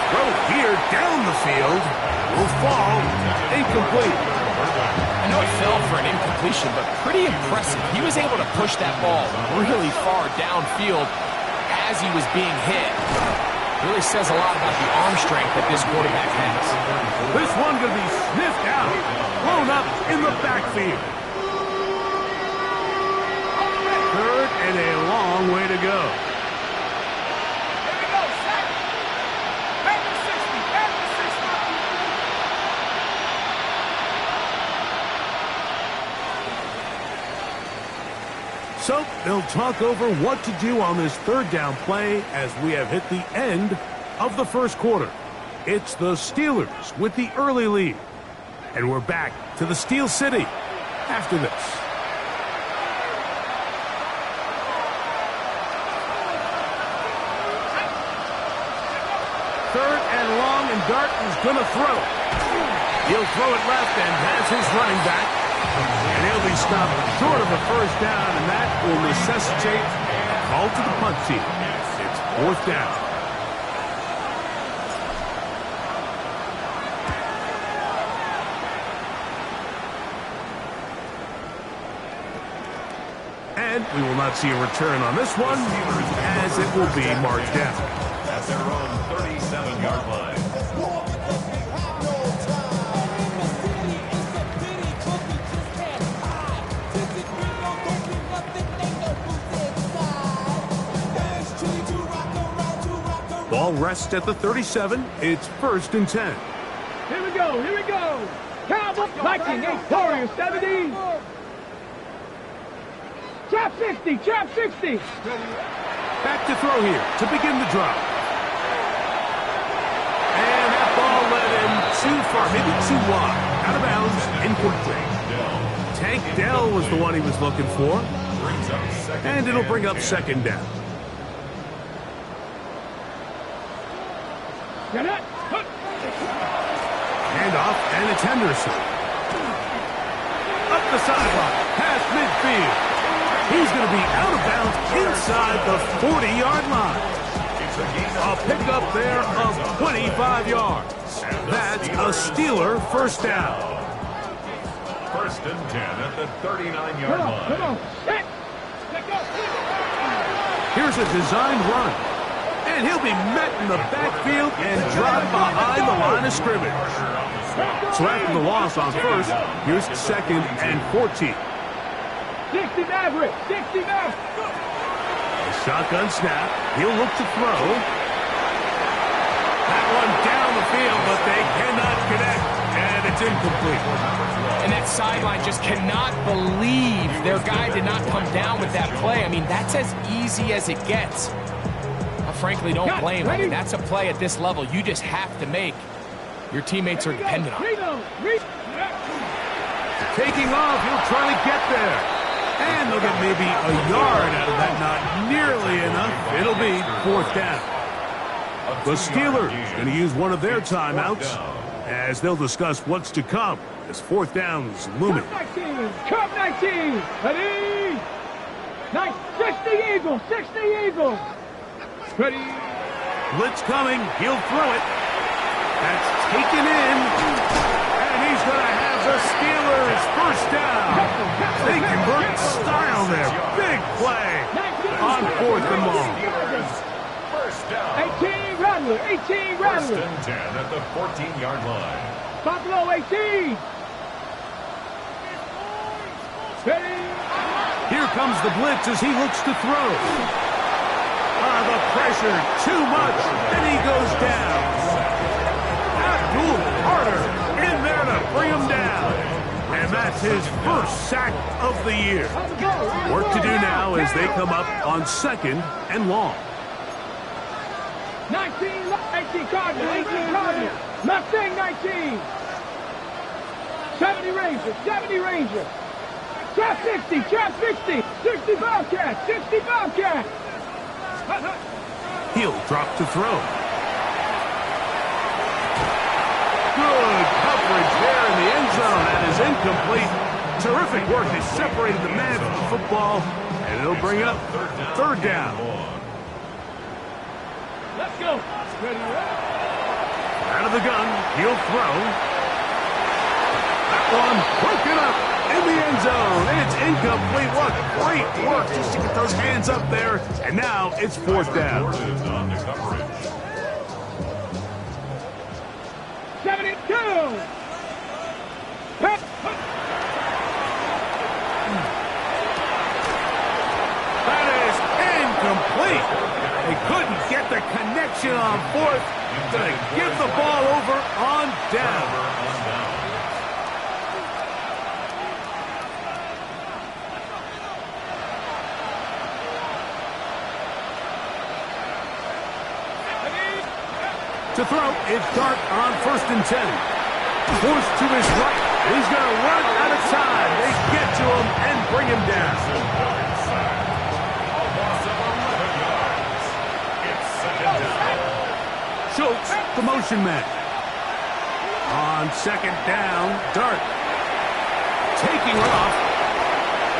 K: Throw here down the field. Will fall. Incomplete.
L: I know it fell for an incompletion, but pretty impressive. He was able to push that ball really far downfield as he was being hit. Really says a lot about the arm strength that this quarterback has.
K: This one going to be sniffed out. Blown up in the backfield. Third and a long way to go.
H: Here we go, set. Back to 60, back to 60.
K: So they'll talk over what to do on this third down play as we have hit the end of the first quarter. It's the Steelers with the early lead. And we're back to the Steel City after this. Third and long, and Darton's going to throw. He'll throw it left, and that's his running back. And he'll be stopped short of a first down, and that will necessitate a call to the punt team. It's fourth down. And we will not see a return on this one, as it will be marked down.
B: At their own 37-yard line.
K: Ball rests at the 37. It's 1st and 10.
H: Here we go, here we go. Cowboy, Viking, 8, Warriors, 70. Trap 60, trap 60.
K: Back to throw here to begin the drive. And that ball led him too far, maybe too wide. Out of bounds, incomplete. Tank Dell was the one he was looking for. And it'll bring up 2nd down. Handoff, and it's Henderson. Up the sideline, past midfield. He's going to be out of bounds inside the 40-yard line. A pickup there of 25 yards. That's a Steeler first down.
B: 1st and 10 at the 39-yard line.
H: Come on, set.
K: Here's a designed run. And he'll be met in the backfield and dropped behind the line of scrimmage. So after the loss on first, here's 2nd and 14.
H: 60 Maverick, 60 Maverick.
K: A shotgun snap. He'll look to throw. That one down the field, but they cannot connect. And it's incomplete.
L: And that sideline just cannot believe their guy did not come down with that play. I mean, that's as easy as it gets. I frankly don't blame him. I mean, that's a play at this level you just have to make. Your teammates are dependent on it.
K: Taking off, he'll try to get there. And they'll get maybe a yard out of that. Not nearly enough. It'll be 4th down. The Steelers going to use one of their timeouts as they'll discuss what's to come as 4th down's looming.
H: Cup 19, ready? 60 Eagles, 60 Eagles. Ready?
K: Blitz coming, he'll throw it. That's taken in. And he's going to have the Steelers first down. They convert in style there. Big play on 4th and long.
B: First down.
H: 18 Rattler, 18 Rattler.
B: 1st and 10 at the 14-yard line.
H: Buffalo 18. Ready?
K: Here comes the blitz as he looks to throw. The pressure, too much, and he goes down. Abdul Carter in there to bring him down. And that's his first sack of the year. Work to do now as they come up on 2nd and long.
H: 18 Cardinals, 18 Cardinals. Mustang 19. 70 Rangers, 70 Rangers. Trap 60, trap 60. 60 Bobcats, 60 Bobcats.
K: He'll drop to throw. Good coverage there in the end zone. That is incomplete. Terrific work. They separated the man from the football, and it'll bring up 3rd down.
H: Let's go.
K: Out of the gun, he'll throw. That one broken up in the end zone. It's incomplete. What great work just to get those hands up there. And now it's 4th down.
H: 72.
K: That is incomplete. They couldn't get the connection on 4th. Gonna give the ball over on down. To throw, it's Dart on 1st and 10. Forced to his right. He's going to run out of time. They get to him and bring him down. Schultz, the motion man. On second down, Dart. Taking off.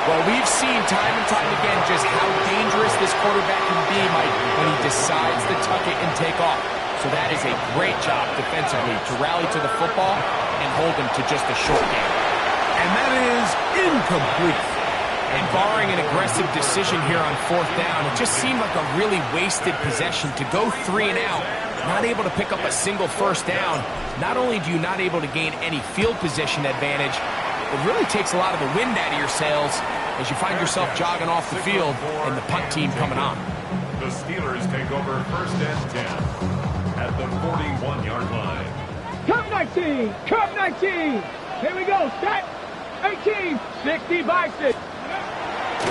L: Well, we've seen time and time again just how dangerous this quarterback can be, Mike, when he decides to tuck it and take off. So that is a great job defensively to rally to the football and hold him to just a short game.
K: And that is incomplete.
L: And barring an aggressive decision here on fourth down, it just seemed like a really wasted possession to go 3 and out, not able to pick up a single first down. Not only do you not able to gain any field position advantage, it really takes a lot of the wind out of your sails as you find yourself jogging off the field and the punt team coming on.
B: The Steelers take over first and 10 at the 41-yard line.
H: Come 19, come 19. Here we go, set. 18, 60 by 6.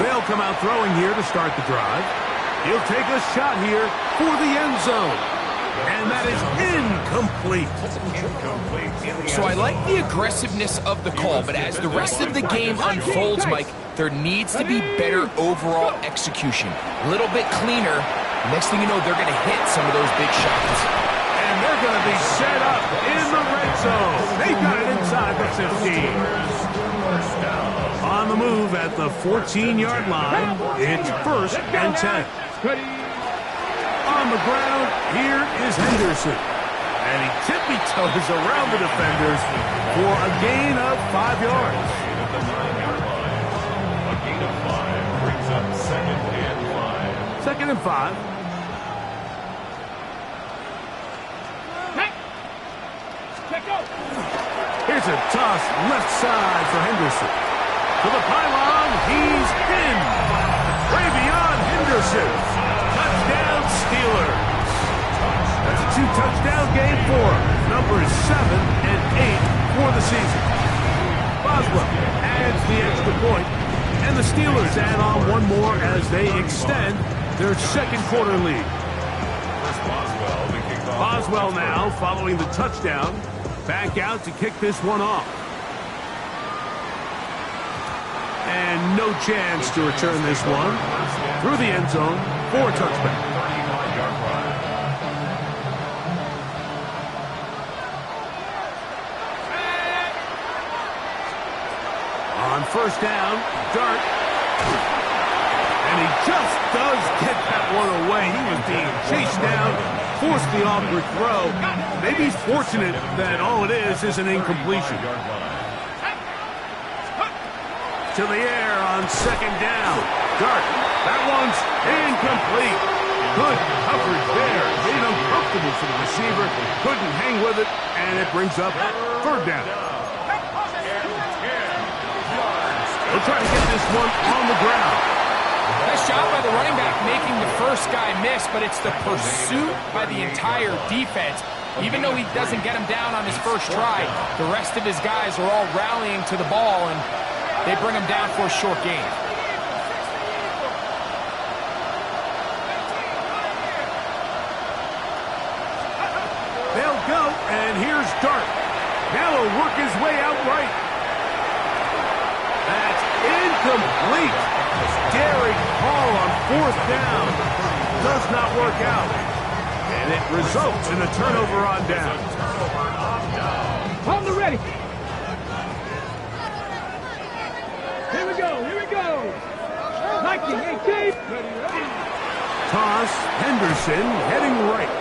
K: They'll come out throwing here to start the drive. He'll take a shot here for the end zone. And that is incomplete.
L: So I like the aggressiveness of the call, but as the rest of the game unfolds, Mike, there needs to be better overall execution. A little bit cleaner. Next thing you know, they're going to hit some of those big shots.
K: And they're going to be set up in the red zone. They got it inside the 15. On the move at the 14-yard line, it's first and 10. On the ground, here is Henderson. And he tippy-toes around the defenders for a gain of 5 yards.
B: At the 9-yard line, a gain of 5 brings up second and 5.
K: Second and 5. Here's a toss left side for Henderson. To the pylon, he's in. Way beyond Henderson. Touchdown Steelers. That's a 2-touchdown game for him. Numbers 7 and 8 for the season. Boswell adds the extra point, and the Steelers add on one more as they extend their second quarter lead. Boswell now following the touchdown. Back out to kick this one off. And no chance to return this one through the end zone for a touchback. On first down, Dart. And he just does get that one away. He was being chased down, forced the awkward throw. Maybe he's fortunate that all it is an incompletion. To the air on second down. Dart. That one's incomplete. Good coverage there. Made it uncomfortable for the receiver. Couldn't hang with it, and it brings up third down. We'll try to get this one on the ground.
L: Nice job by the running back making the first guy miss, but it's the pursuit by the entire defense. Even though he doesn't get him down on his first try, the rest of his guys are all rallying to the ball, and they bring him down for a short gain.
K: They'll go, and here's Dart. Now he'll work his way out right. That's incomplete. Daring Hall on fourth down. Does not work out. And it results in a turnover on down.
H: On the ready. Here we go, here we go. 19, 18.
K: Toss, Henderson heading right.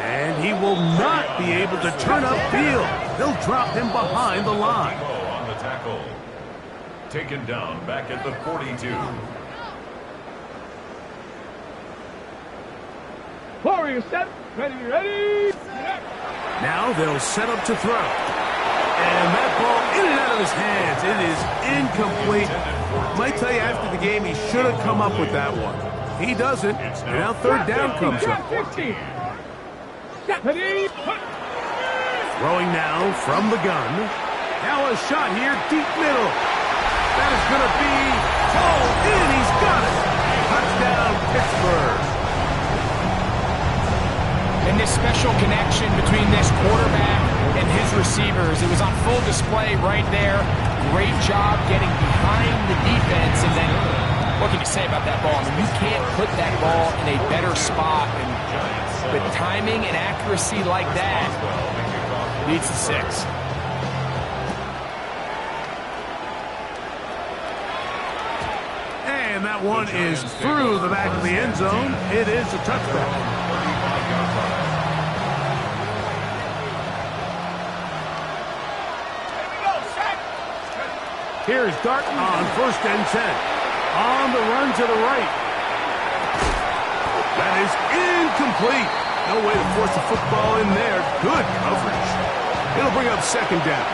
K: And he will not be able to turn upfield. They'll drop him behind the line.
B: On the tackle. Taken down back at the 42.
H: Warriors set. Ready, ready.
K: Now they'll set up to throw. And that ball in and out of his hands. It is incomplete. Might tell you after the game he should have come up with that one. He doesn't. And now third down comes up. Throwing now from the gun. Now a shot here, deep middle. That is going to be hauled in. He's got it. Touchdown, Pittsburgh.
L: And this special connection between this quarterback and his receivers. It was on full display right there. Great job getting behind the defense, and then what can you say about that ball? I mean, you can't put that ball in a better spot, and with timing and accuracy like that, leads to 6.
K: And that one is through the back of the end zone. It is a touchback. Here's Dart on 1st and 10. On the run to the right. That is incomplete. No way to force the football in there. Good coverage. It'll bring up 2nd down.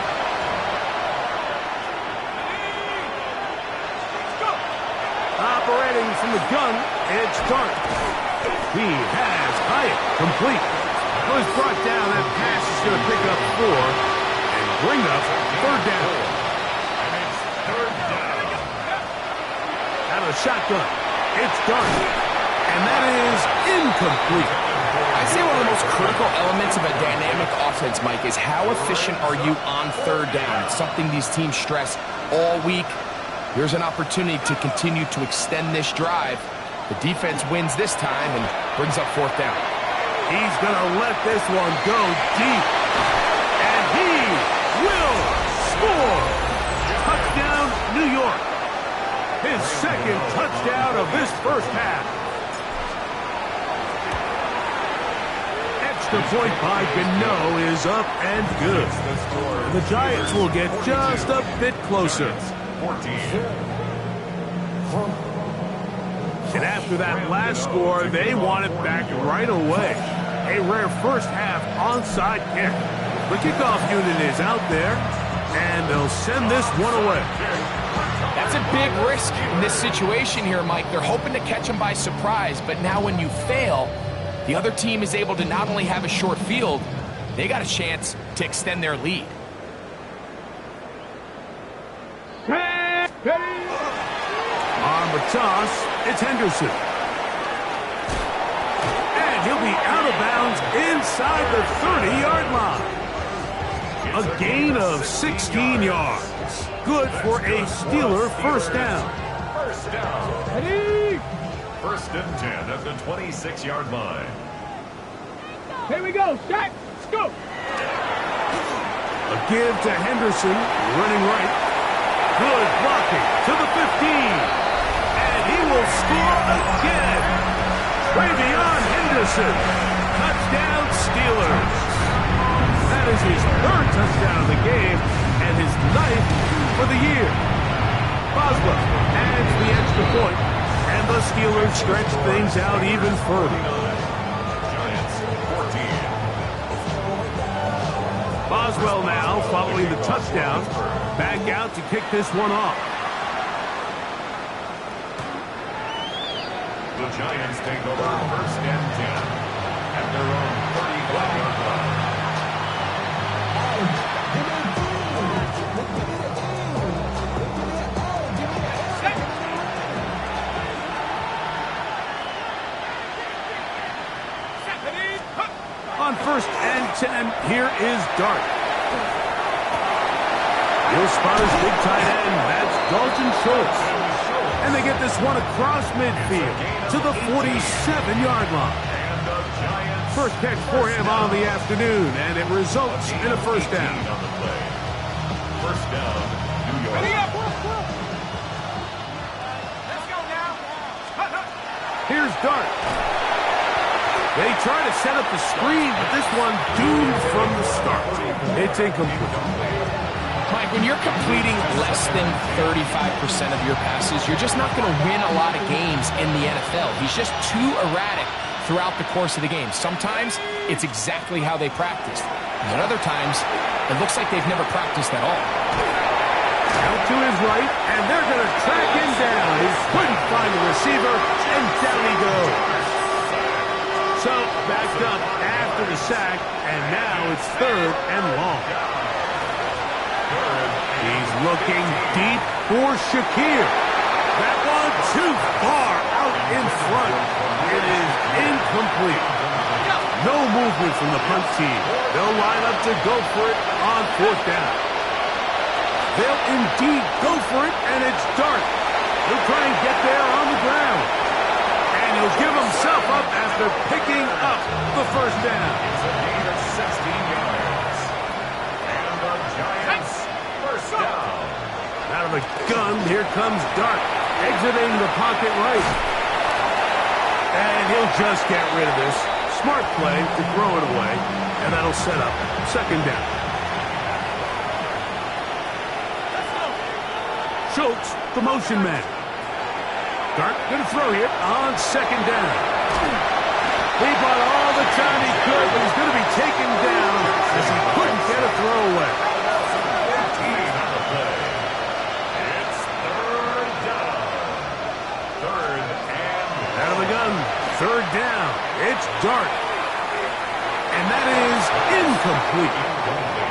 K: Operating from the gun, it's Dart. He has Hyatt complete. Was brought down. That pass is going to pick up 4 and bring up 3rd down. Out of the shotgun, it's Dart. And that is incomplete.
L: I'd say one of the most critical elements of a dynamic offense, Mike, is how efficient are you on 3rd down? It's something these teams stress all week. Here's an opportunity to continue to extend this drive. The defense wins this time and brings up 4th down.
K: He's going to let this one go deep. And he will score. Touchdown, New York. His 2nd touchdown of this 1st half. Extra point by Gano is up and good. And the Giants will get just a bit closer. And after that last score, they want it back right away. A rare 1st half onside kick. The kickoff unit is out there, and they'll send this one away.
L: That's a big risk in this situation here, Mike. They're hoping to catch him by surprise, but now when you fail, the other team is able to not only have a short field, they got a chance to extend their lead.
K: On the toss, it's Henderson. And he'll be out of bounds inside the 30-yard line. A gain of 16 yards. Good for a Steeler 1st down.
B: 1st down. 1st and 10 at the 26-yard line.
H: Here we go, set, scoop.
K: A give to Henderson, running right. Good blocking to the 15. And he will score again. Travion Henderson. Touchdown Steelers. That is his 3rd touchdown of the game and his 9th for the year. Boswell adds the extra point, and the Steelers stretch things out even further.
B: Giants 14.
K: Boswell now following the touchdown. Back out to kick this one off.
B: The Giants take over 1st and 10 at their own 35-yard line.
K: On 1st and 10, here is Dart. He'll spot his big tight end. That's Dalton Schultz. And they get this one across midfield to the 47-yard line. 1st catch for him on the afternoon, and it results in a 1st down.
B: 1st down, New York.
H: Let's go now.
K: Here's Dart. They try to set up the screen, but this one doomed from the start. It's incomplete.
L: Mike, when you're completing less than 35% of your passes, you're just not going to win a lot of games in the NFL. He's just too erratic throughout the course of the game. Sometimes it's exactly how they practiced. And other times, it looks like they've never practiced at all.
K: Out to his right, and they're going to track him down. He couldn't find the receiver, and down he goes. So, backed up after the sack, and now it's 3rd and long. He's looking deep for Shakir. That one too far out in front. It is incomplete. No movement from the punt team. They'll line up to go for it on 4th down. They'll indeed go for it, and it's Dart. He'll try and get there on the ground. And he'll give himself up after picking up the 1st down.
B: It's a gain of 16 yards. And the Giants, 1st down.
K: Out of the gun, here comes Dart, exiting the pocket right. And he'll just get rid of this. Smart play to throw it away, and that'll set up 2nd down. Schultz, the motion man. Dart going to throw here on 2nd down. He bought all the time he could, but he's going to be taken down as he couldn't get a throw away.
B: It's 3rd down. 3rd and...
K: Out of the gun, 3rd down. It's Dart. And that is incomplete.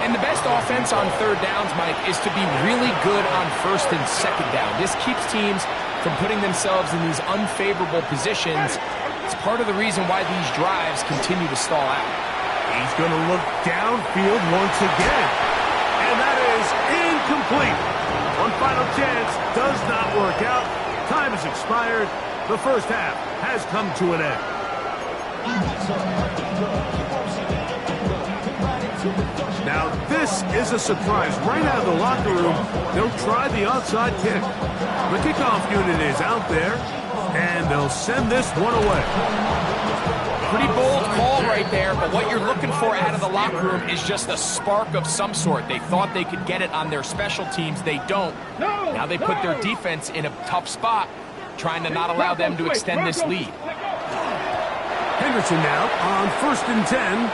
L: And the best offense on 3rd downs, Mike, is to be really good on 1st and 2nd down. This keeps teams from putting themselves in these unfavorable positions. It's part of the reason why these drives continue to stall out.
K: He's going to look downfield once again. And that is incomplete. One final chance does not work out. Time has expired. The 1st half has come to an end. Now, this is a surprise. Right out of the locker room, they'll try the onside kick. The kickoff unit is out there, and they'll send this one away.
L: Pretty bold call right there, but what you're looking for out of the locker room is just a spark of some sort. They thought they could get it on their special teams. They don't. Now they put their defense in a tough spot, trying to not allow them to extend this lead.
K: Henderson now on 1st and 10.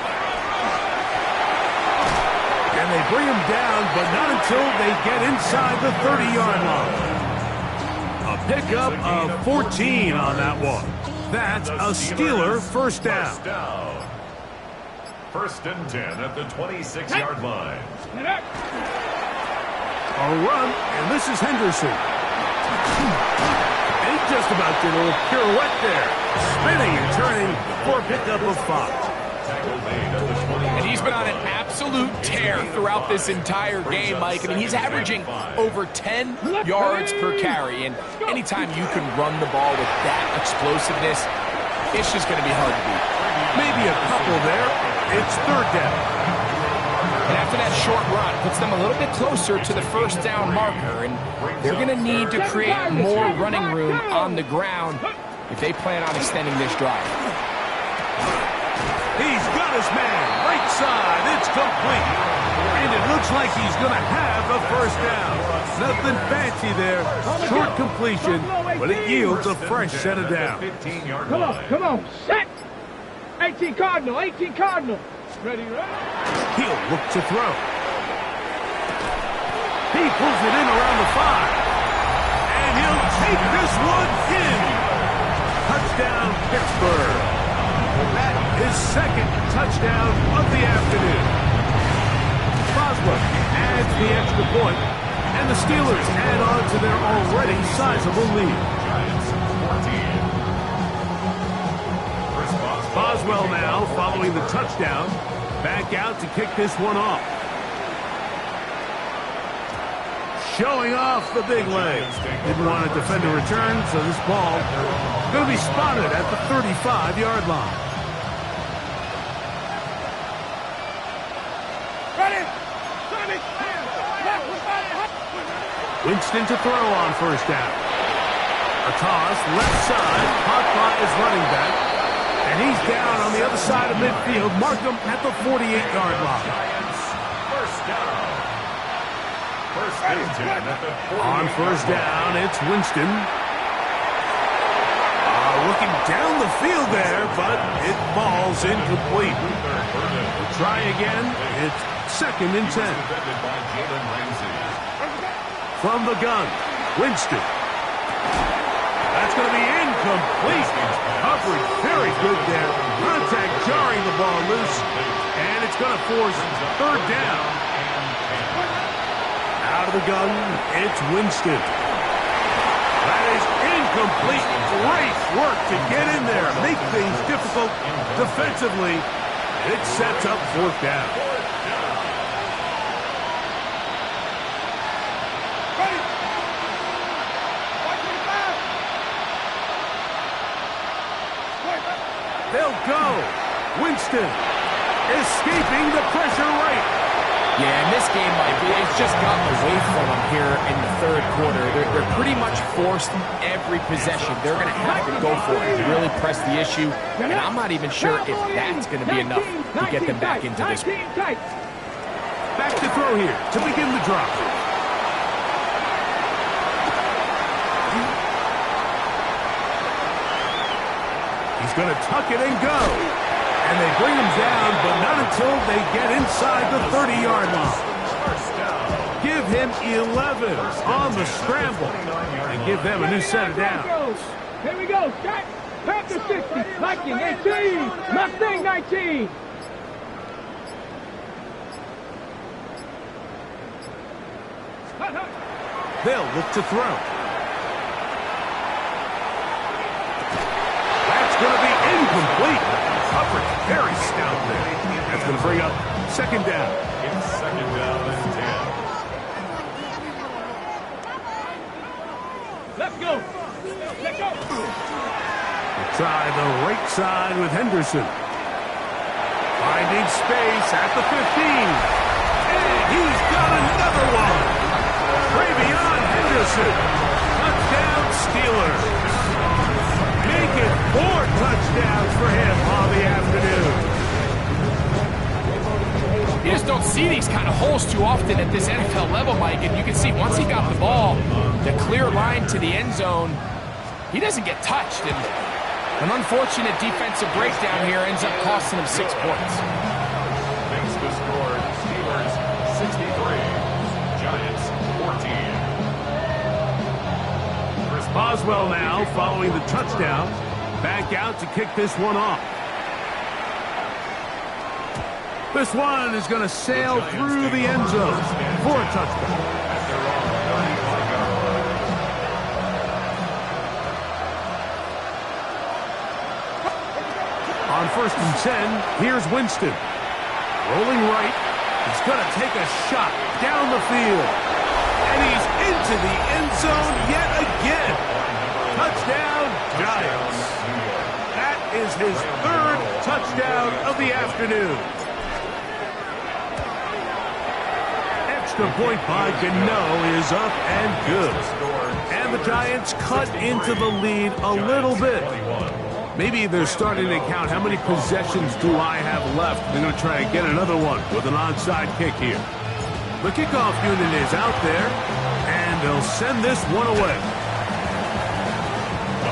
K: And they bring him down, but not until they get inside the 30-yard line. A pickup of 14 on that one. That's a Steeler 1st down.
B: 1st and 10 at the 26-yard line.
K: A run, and this is Henderson. And he just about did a little pirouette there. Spinning and turning for a pickup of 5.
L: And he's been on an absolute tear throughout this entire game, Mike. I mean, he's averaging over 10 yards per carry. And anytime you can run the ball with that explosiveness, it's just going to be hard to beat.
K: Maybe a couple there. It's 3rd down.
L: And after that short run, puts them a little bit closer to the 1st down marker. And they're going to need to create more running room on the ground if they plan on extending this drive.
K: He's got his man, right side, it's complete. And it looks like he's going to have a 1st down. Nothing fancy there, short completion, but it yields a fresh set of downs.
H: Come on, set! 18 Cardinal, 18 Cardinal. Ready?
K: He'll look to throw. He pulls it in around the 5. And he'll take this one in. Touchdown, Pittsburgh. His 2nd touchdown of the afternoon. Boswell adds the extra point, and the Steelers add on to their already sizable lead. Boswell now following the touchdown, back out to kick this one off. Showing off the big legs. Didn't want to defend a return, so this ball going to be spotted at the 35-yard line. Winston to throw on 1st down. A toss, left side, caught by his running back. And he's down on the other side of midfield. Mark him at the 48-yard line.
B: 1st down. 1st and 10 at the 48.
K: On 1st down, it's Winston. Looking down the field there, but it falls incomplete. We'll try again. It's 2nd and 10. From the gun, Winston. That's going to be incomplete. Coverage very good there. Contact jarring the ball loose. And it's going to force 3rd down. Out of the gun, it's Winston. That is incomplete. Great work to get in there, make things difficult defensively, It sets up 4th down. They'll go. Winston escaping the pressure right.
L: Yeah, in this game, Mike, it's just gotten away from them here in the 3rd quarter. They're pretty much forced every possession. They're going to have to go for it to really press the issue, and I'm not even sure if that's going to be enough to get them back into this one.
K: Back to throw here to begin the drop. He's going to tuck it and go. And they bring him down, but not until they get inside the 30-yard line. Give him 11 on the scramble and give them a new set of downs.
H: Here we go. Jack. Panther 60. Viking 18. Mustang 19.
K: They'll look to throw. That's going to be incomplete. Coverage very stout there. That's going to bring up 2nd down.
B: It's 2nd down and 10.
H: Let's go. Let's go.
K: We'll try the right side with Henderson. Finding space at the 15. And he's got another one. Ravion Henderson. Touchdown Steelers. Make it 4 touchdowns for him on the afternoon.
L: You just don't see these kind of holes too often at this NFL level, Mike, and you can see once he got the ball, the clear line to the end zone, he doesn't get touched. And an unfortunate defensive breakdown here ends up costing him 6 points.
B: Makes the score Steelers 63, Giants 14.
K: Chris Boswell now following the touchdown. Back out to kick this one off. This one is going to sail through the end zone for a touchdown. On 1st and 10, here's Winston. Rolling right. He's going to take a shot down the field. And he's into the end zone yet again. Touchdown, Giants. That is his 3rd touchdown of the afternoon. Extra point by Gano is up and good. And the Giants cut into the lead a little bit. Maybe they're starting to count how many possessions do I have left. They're going to try and get another one with an onside kick here. The kickoff unit is out there, and they'll send this one away.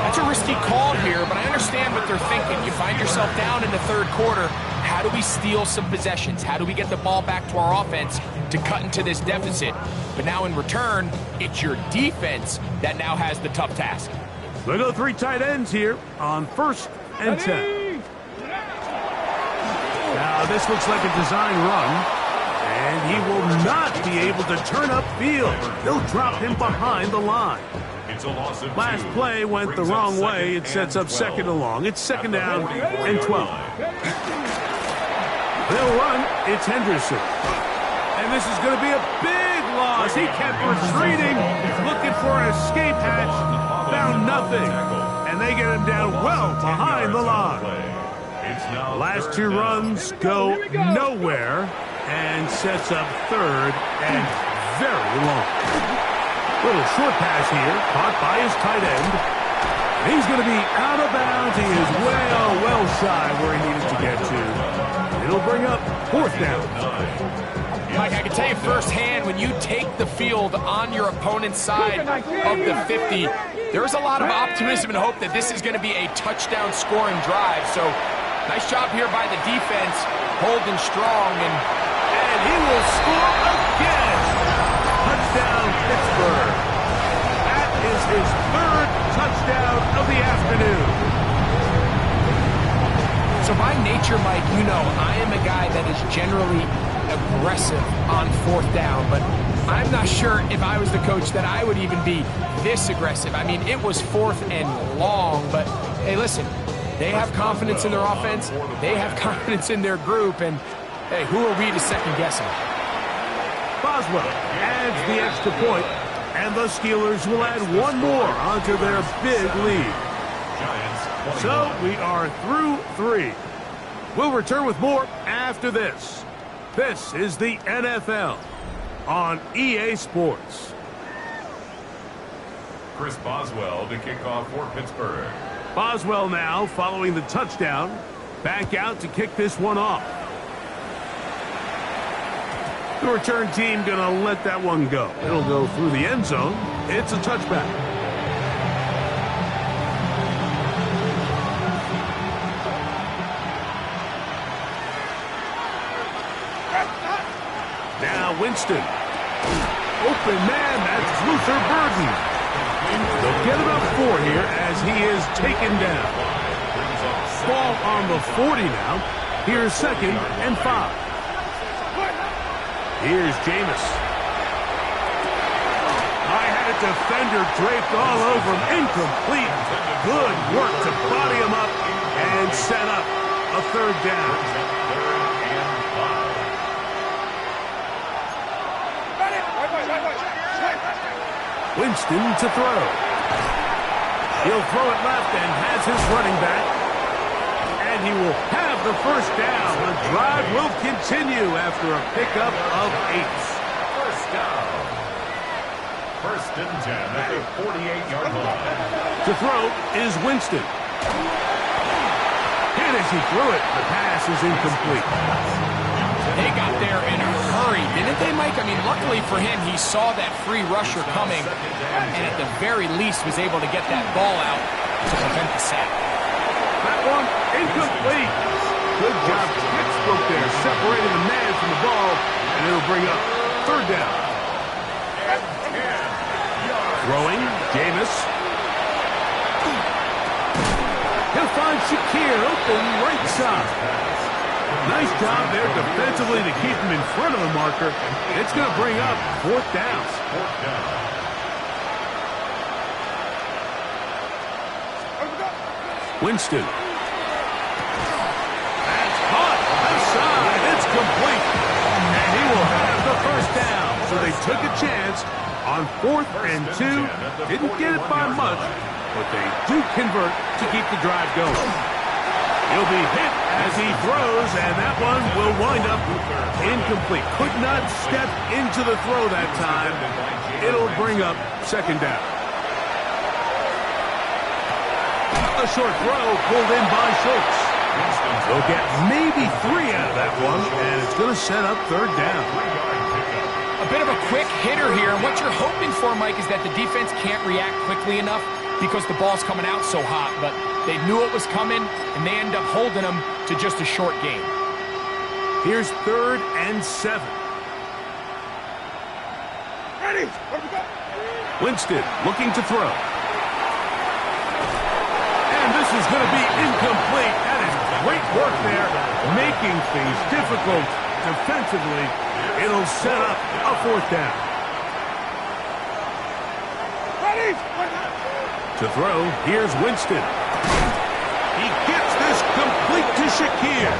L: That's a risky call here, but I understand what they're thinking. You find yourself down in the 3rd quarter. How do we steal some possessions? How do we get the ball back to our offense to cut into this deficit? But now in return, it's your defense that now has the tough task.
K: They go 3 tight ends here on 1st and 10. Now this looks like a design run, and he will not be able to turn upfield. They'll drop him behind the line.
B: It's a loss of 2.
K: Last play went the wrong way. It sets up 2nd and long. It's 2nd down and 12. They'll run. It's Henderson. And this is going to be a big loss. He kept retreating, looking for an escape hatch. Found nothing. And they get him down well behind the line. Last 2 runs go nowhere and sets up 3rd and very long. Little short pass here, caught by his tight end. He's going to be out of bounds. He is well shy where he needed to get to. It'll bring up 4th down.
L: Mike, I can tell you firsthand, when you take the field on your opponent's side of the 50, there's a lot of optimism and hope that this is going to be a touchdown scoring drive. So, nice job here by the defense, holding strong, and
K: he will score again. Touchdown, Pittsburgh. That is his 3rd touchdown of the afternoon.
L: So by nature, Mike, you know, I am a guy that is generally aggressive on 4th down, but I'm not sure if I was the coach that I would even be this aggressive. I mean, it was 4th and long, but hey, listen, They have confidence in their offense. They have confidence in their group. And, hey, who are we to second-guess them?
K: Boswell adds the extra point, and the Steelers will add one more onto their big lead. So we are through 3. We'll return with more after this. This is the NFL on EA Sports.
B: Chris Boswell to kick off for Pittsburgh.
K: Boswell now following the touchdown. Back out to kick this one off. The return team going to let that one go. It'll go through the end zone. It's a touchback. Now Winston. Open man, that's Luther Burden. They'll get about 4 here as he is taken down. Ball on the 40 now. Here's 2nd and 5. Here's Jameis. I had a defender draped all over him. Incomplete. Good work to body him up and set up a 3rd down. Winston to throw. He'll throw it left and has his running back. And he will have the 1st down. The drive will continue after a pickup of 8.
B: First down. 1st and 10 at the 48-yard line.
K: To throw is Winston. And as he threw it, the pass is incomplete.
L: They got there in a hurry, didn't they, Mike? I mean, luckily for him, he saw that free rusher coming and at the very least was able to get that ball out to prevent the sack.
K: That one incomplete. Good job, textbook there, separating the man from the ball, and it'll bring up 3rd down. Throwing, Jameis. He'll find Shakir open right side. Nice job there defensively to keep him in front of the marker. It's going to bring up 4th down. Winston. That's caught. Left side. It's complete. And he will have the 1st down. So they took a chance on 4th and 2. Didn't get it by much, but they do convert to keep the drive going. He'll be hit as he throws, and that one will wind up incomplete. Could not step into the throw that time. It'll bring up 2nd down. A short throw pulled in by Schultz. They'll get maybe 3 out of that one, and it's going to set up 3rd down.
L: A bit of a quick hitter here, and what you're hoping for, Mike, is that the defense can't react quickly enough because the ball's coming out so hot, but they knew it was coming, and they end up holding them to just a short game.
K: Here's 3rd and 7.
H: Ready?
K: Winston looking to throw. And this is going to be incomplete. That is great work there, making things difficult defensively. It'll set up a 4th down.
H: Ready?
K: To throw, here's Winston. He gets this complete to Shakir.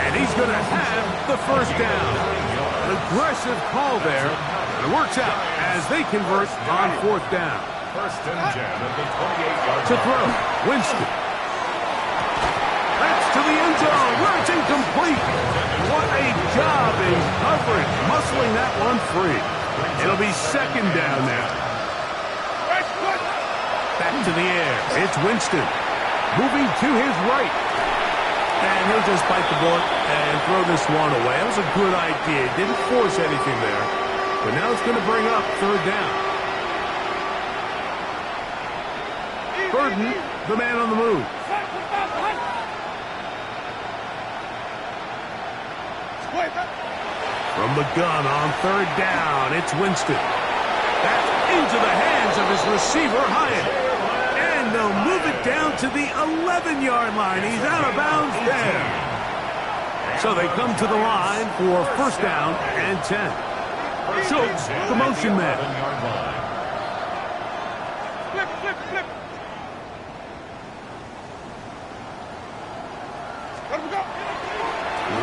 K: And he's going to have the 1st down. An aggressive call there. And it works out as they convert on 4th down.
B: 1st and 10 at the 28-yard line.
K: To throw, Winston. That's to the end zone where it's incomplete. What a job in coverage, muscling that one free. It'll be 2nd down now. Back to the air. It's Winston. Moving to his right. And he'll just bite the bullet and throw this one away. That was a good idea. Didn't force anything there. But now it's going to bring up 3rd down. Burden, the man on the move. From the gun on 3rd down, it's Winston. That's into the hands of his receiver, Hyatt. And they'll move it down to the 11-yard line. He's out of bounds there. So they come to the line for 1st down and 10. Schultz, the motion man.
H: Flip, flip, flip.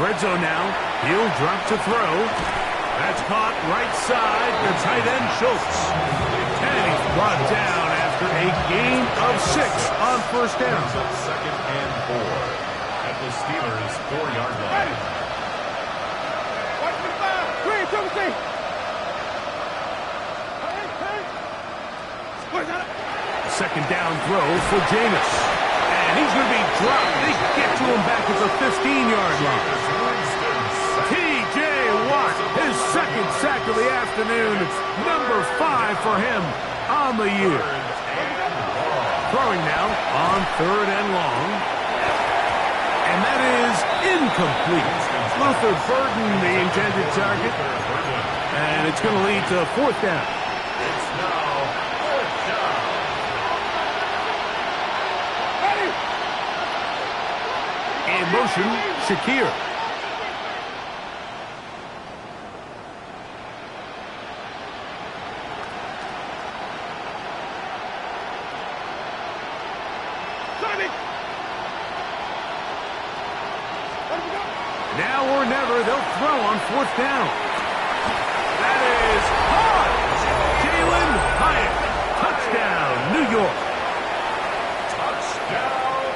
K: red zone now. He'll drop to throw. That's caught right side. The tight end, Schultz. And he's brought down after a gain of 6 on first down.
B: Second and 4 at the Steelers' 4-yard line.
H: Watch the fire. Clear, Timothy.
K: Second down throw for Jameis. And he's going to be dropped. They get to him back at the 15-yard line. T.J. Watt, his second sack of the afternoon. Number 5 for him on the year. Throwing now on 3rd and long. And that is incomplete. Luther Burden, the intended target. And it's going to lead to 4th down.
B: It's now 4th down.
K: In motion, Shakir. Now or never, they'll throw on 4th down. That is caught. Jalen Hyatt. Touchdown, New York.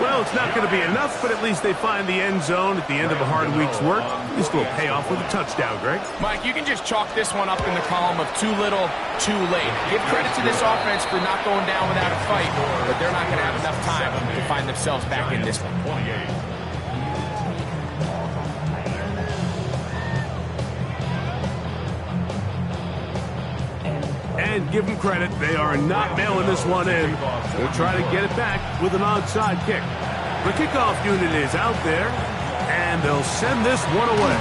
K: Well, it's not going to be enough, but at least they find the end zone at the end of a hard week's work. This will pay off with a touchdown, Greg.
L: Mike, you can just chalk this one up in the column of too little, too late. Give credit to this offense for not going down without a fight, but they're not going to have enough time to find themselves back in this one.
K: And give them credit, they are not mailing this one in. They'll try to get it back with an onside kick. The kickoff unit is out there, and they'll send this one away.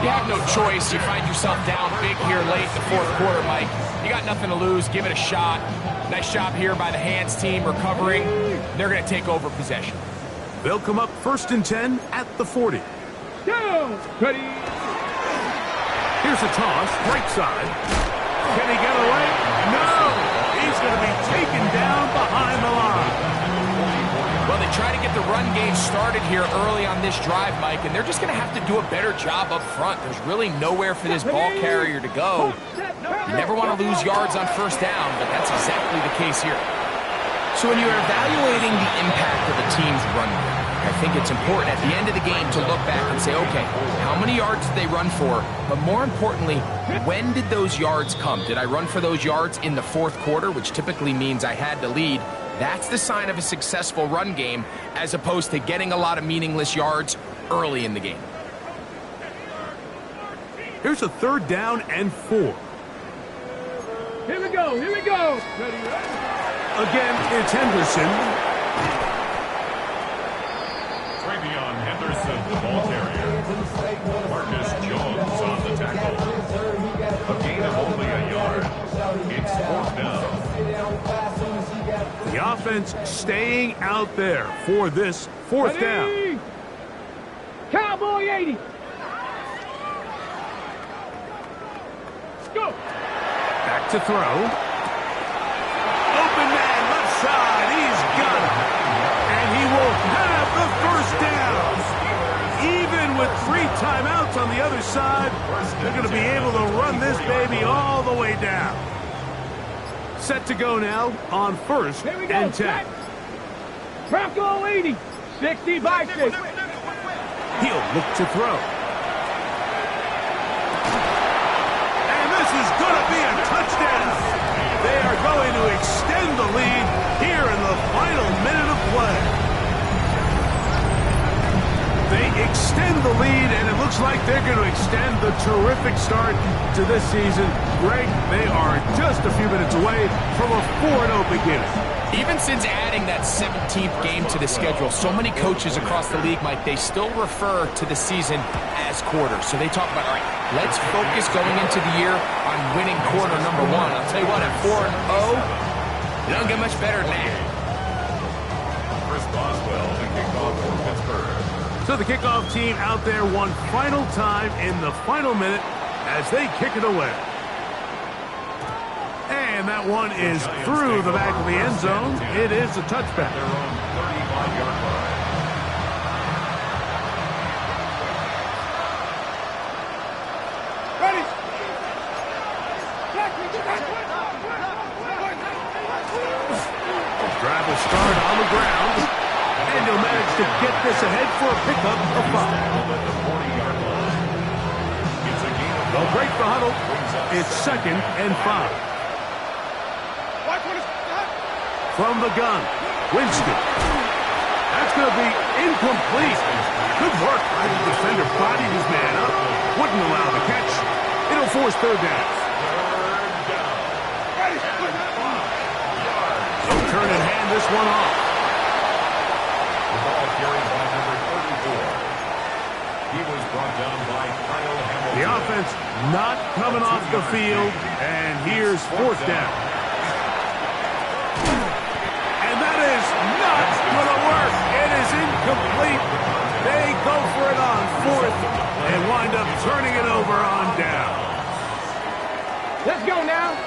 L: You have no choice. You find yourself down big here late in the 4th quarter, Mike. You got nothing to lose. Give it a shot. Nice job here by the hands team recovering. They're going to take over possession.
K: They'll come up 1st and 10 at the 40.
H: Go. Ready.
K: Here's a toss, right side. Can he get away? No! He's going to be taken down behind the line.
L: Well, they try to get the run game started here early on this drive, Mike, and they're just going to have to do a better job up front. There's really nowhere for this ball carrier to go. You never want to lose yards on 1st down, but that's exactly the case here. So when you're evaluating the impact of a team's run game, I think it's important at the end of the game to look back and say, okay, how many yards did they run for? But more importantly, when did those yards come? Did I run for those yards in the 4th quarter, which typically means I had to lead? That's the sign of a successful run game, as opposed to getting a lot of meaningless yards early in the game.
K: Here's a 3rd down and 4.
H: Here we go. Here we go. Ready.
K: Again, it's Henderson.
B: Henderson, the ball carrier. Marcus Jones on the tackle. A gain of only a yard. It's 4th down.
K: The offense staying out there for this 4th down.
H: Cowboy 80. Let's go.
K: Back to throw. Open man, left side. He's got it. And he will have the 1st down. Even with 3 timeouts on the other side, they're going to be able to run this baby all the way down. Set to go now on 1st and 10.
H: Bronco 80. 60 by 6.
K: He'll look to throw. And this is going to be a touchdown. They are going to extend the lead here in the final minute of play. They extend the lead, and it looks like they're going to extend the terrific start to this season. Greg, they are just a few minutes away from a 4-0 beginning.
L: Even since adding that 17th game to the schedule, so many coaches across the league, Mike, they still refer to the season as quarters. So they talk about, all right, let's focus going into the year on winning quarter number 1. I'll tell you what, at 4-0, it don't get much better than that.
B: Chris Boswell, the kickoff for Pittsburgh.
K: So the kickoff team out there one final time in the final minute as they kick it away. And that one is through the back of the end zone. It is a touchback. Drive will start on the ground, and he'll manage to get this ahead for a pickup of 5. They'll break the huddle. It's 2nd and 5. From the gun, Winston. That's going to be incomplete. Good work by the defender. Bodied his man up. Wouldn't allow the catch. It'll force 3rd down. They'll turn and hand this one off.
B: The ball carried by number 34. He was brought down by Kyle Hamilton.
K: The offense not coming off the field, and here's 4th down. And that is not going to work. It is incomplete. They go for it on 4th and wind up turning it over on down.
H: Let's go now.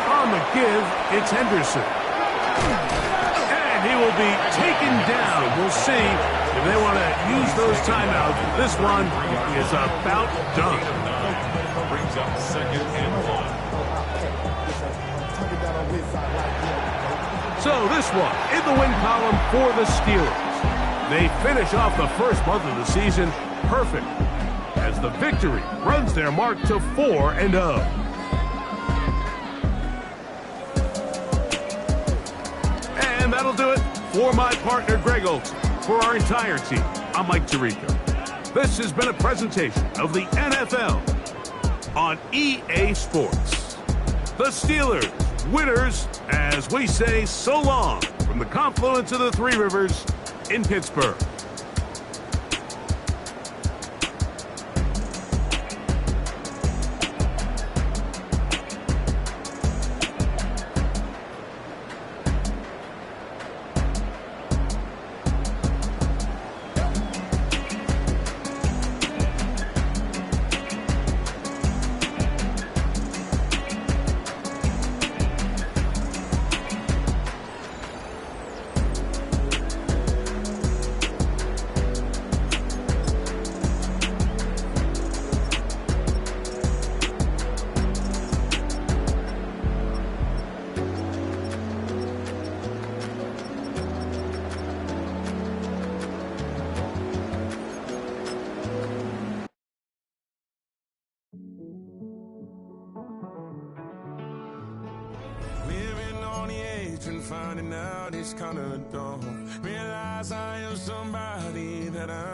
K: On the give, it's Henderson. And he will be taken down. We'll see if they want to use those timeouts. This one is about done.
B: Brings up 2nd and 1.
K: So this one in the win column for the Steelers. They finish off the first month of the season perfect as the victory runs their mark to 4-0. And that'll do it for my partner Greg Olson. For our entire team, I'm Mike Tirico. This has been a presentation of the NFL on EA Sports. The Steelers, winners, as we say so long from the confluence of the Three Rivers in Pittsburgh.
E: Finding out it's kind of dumb. Realize I am somebody that I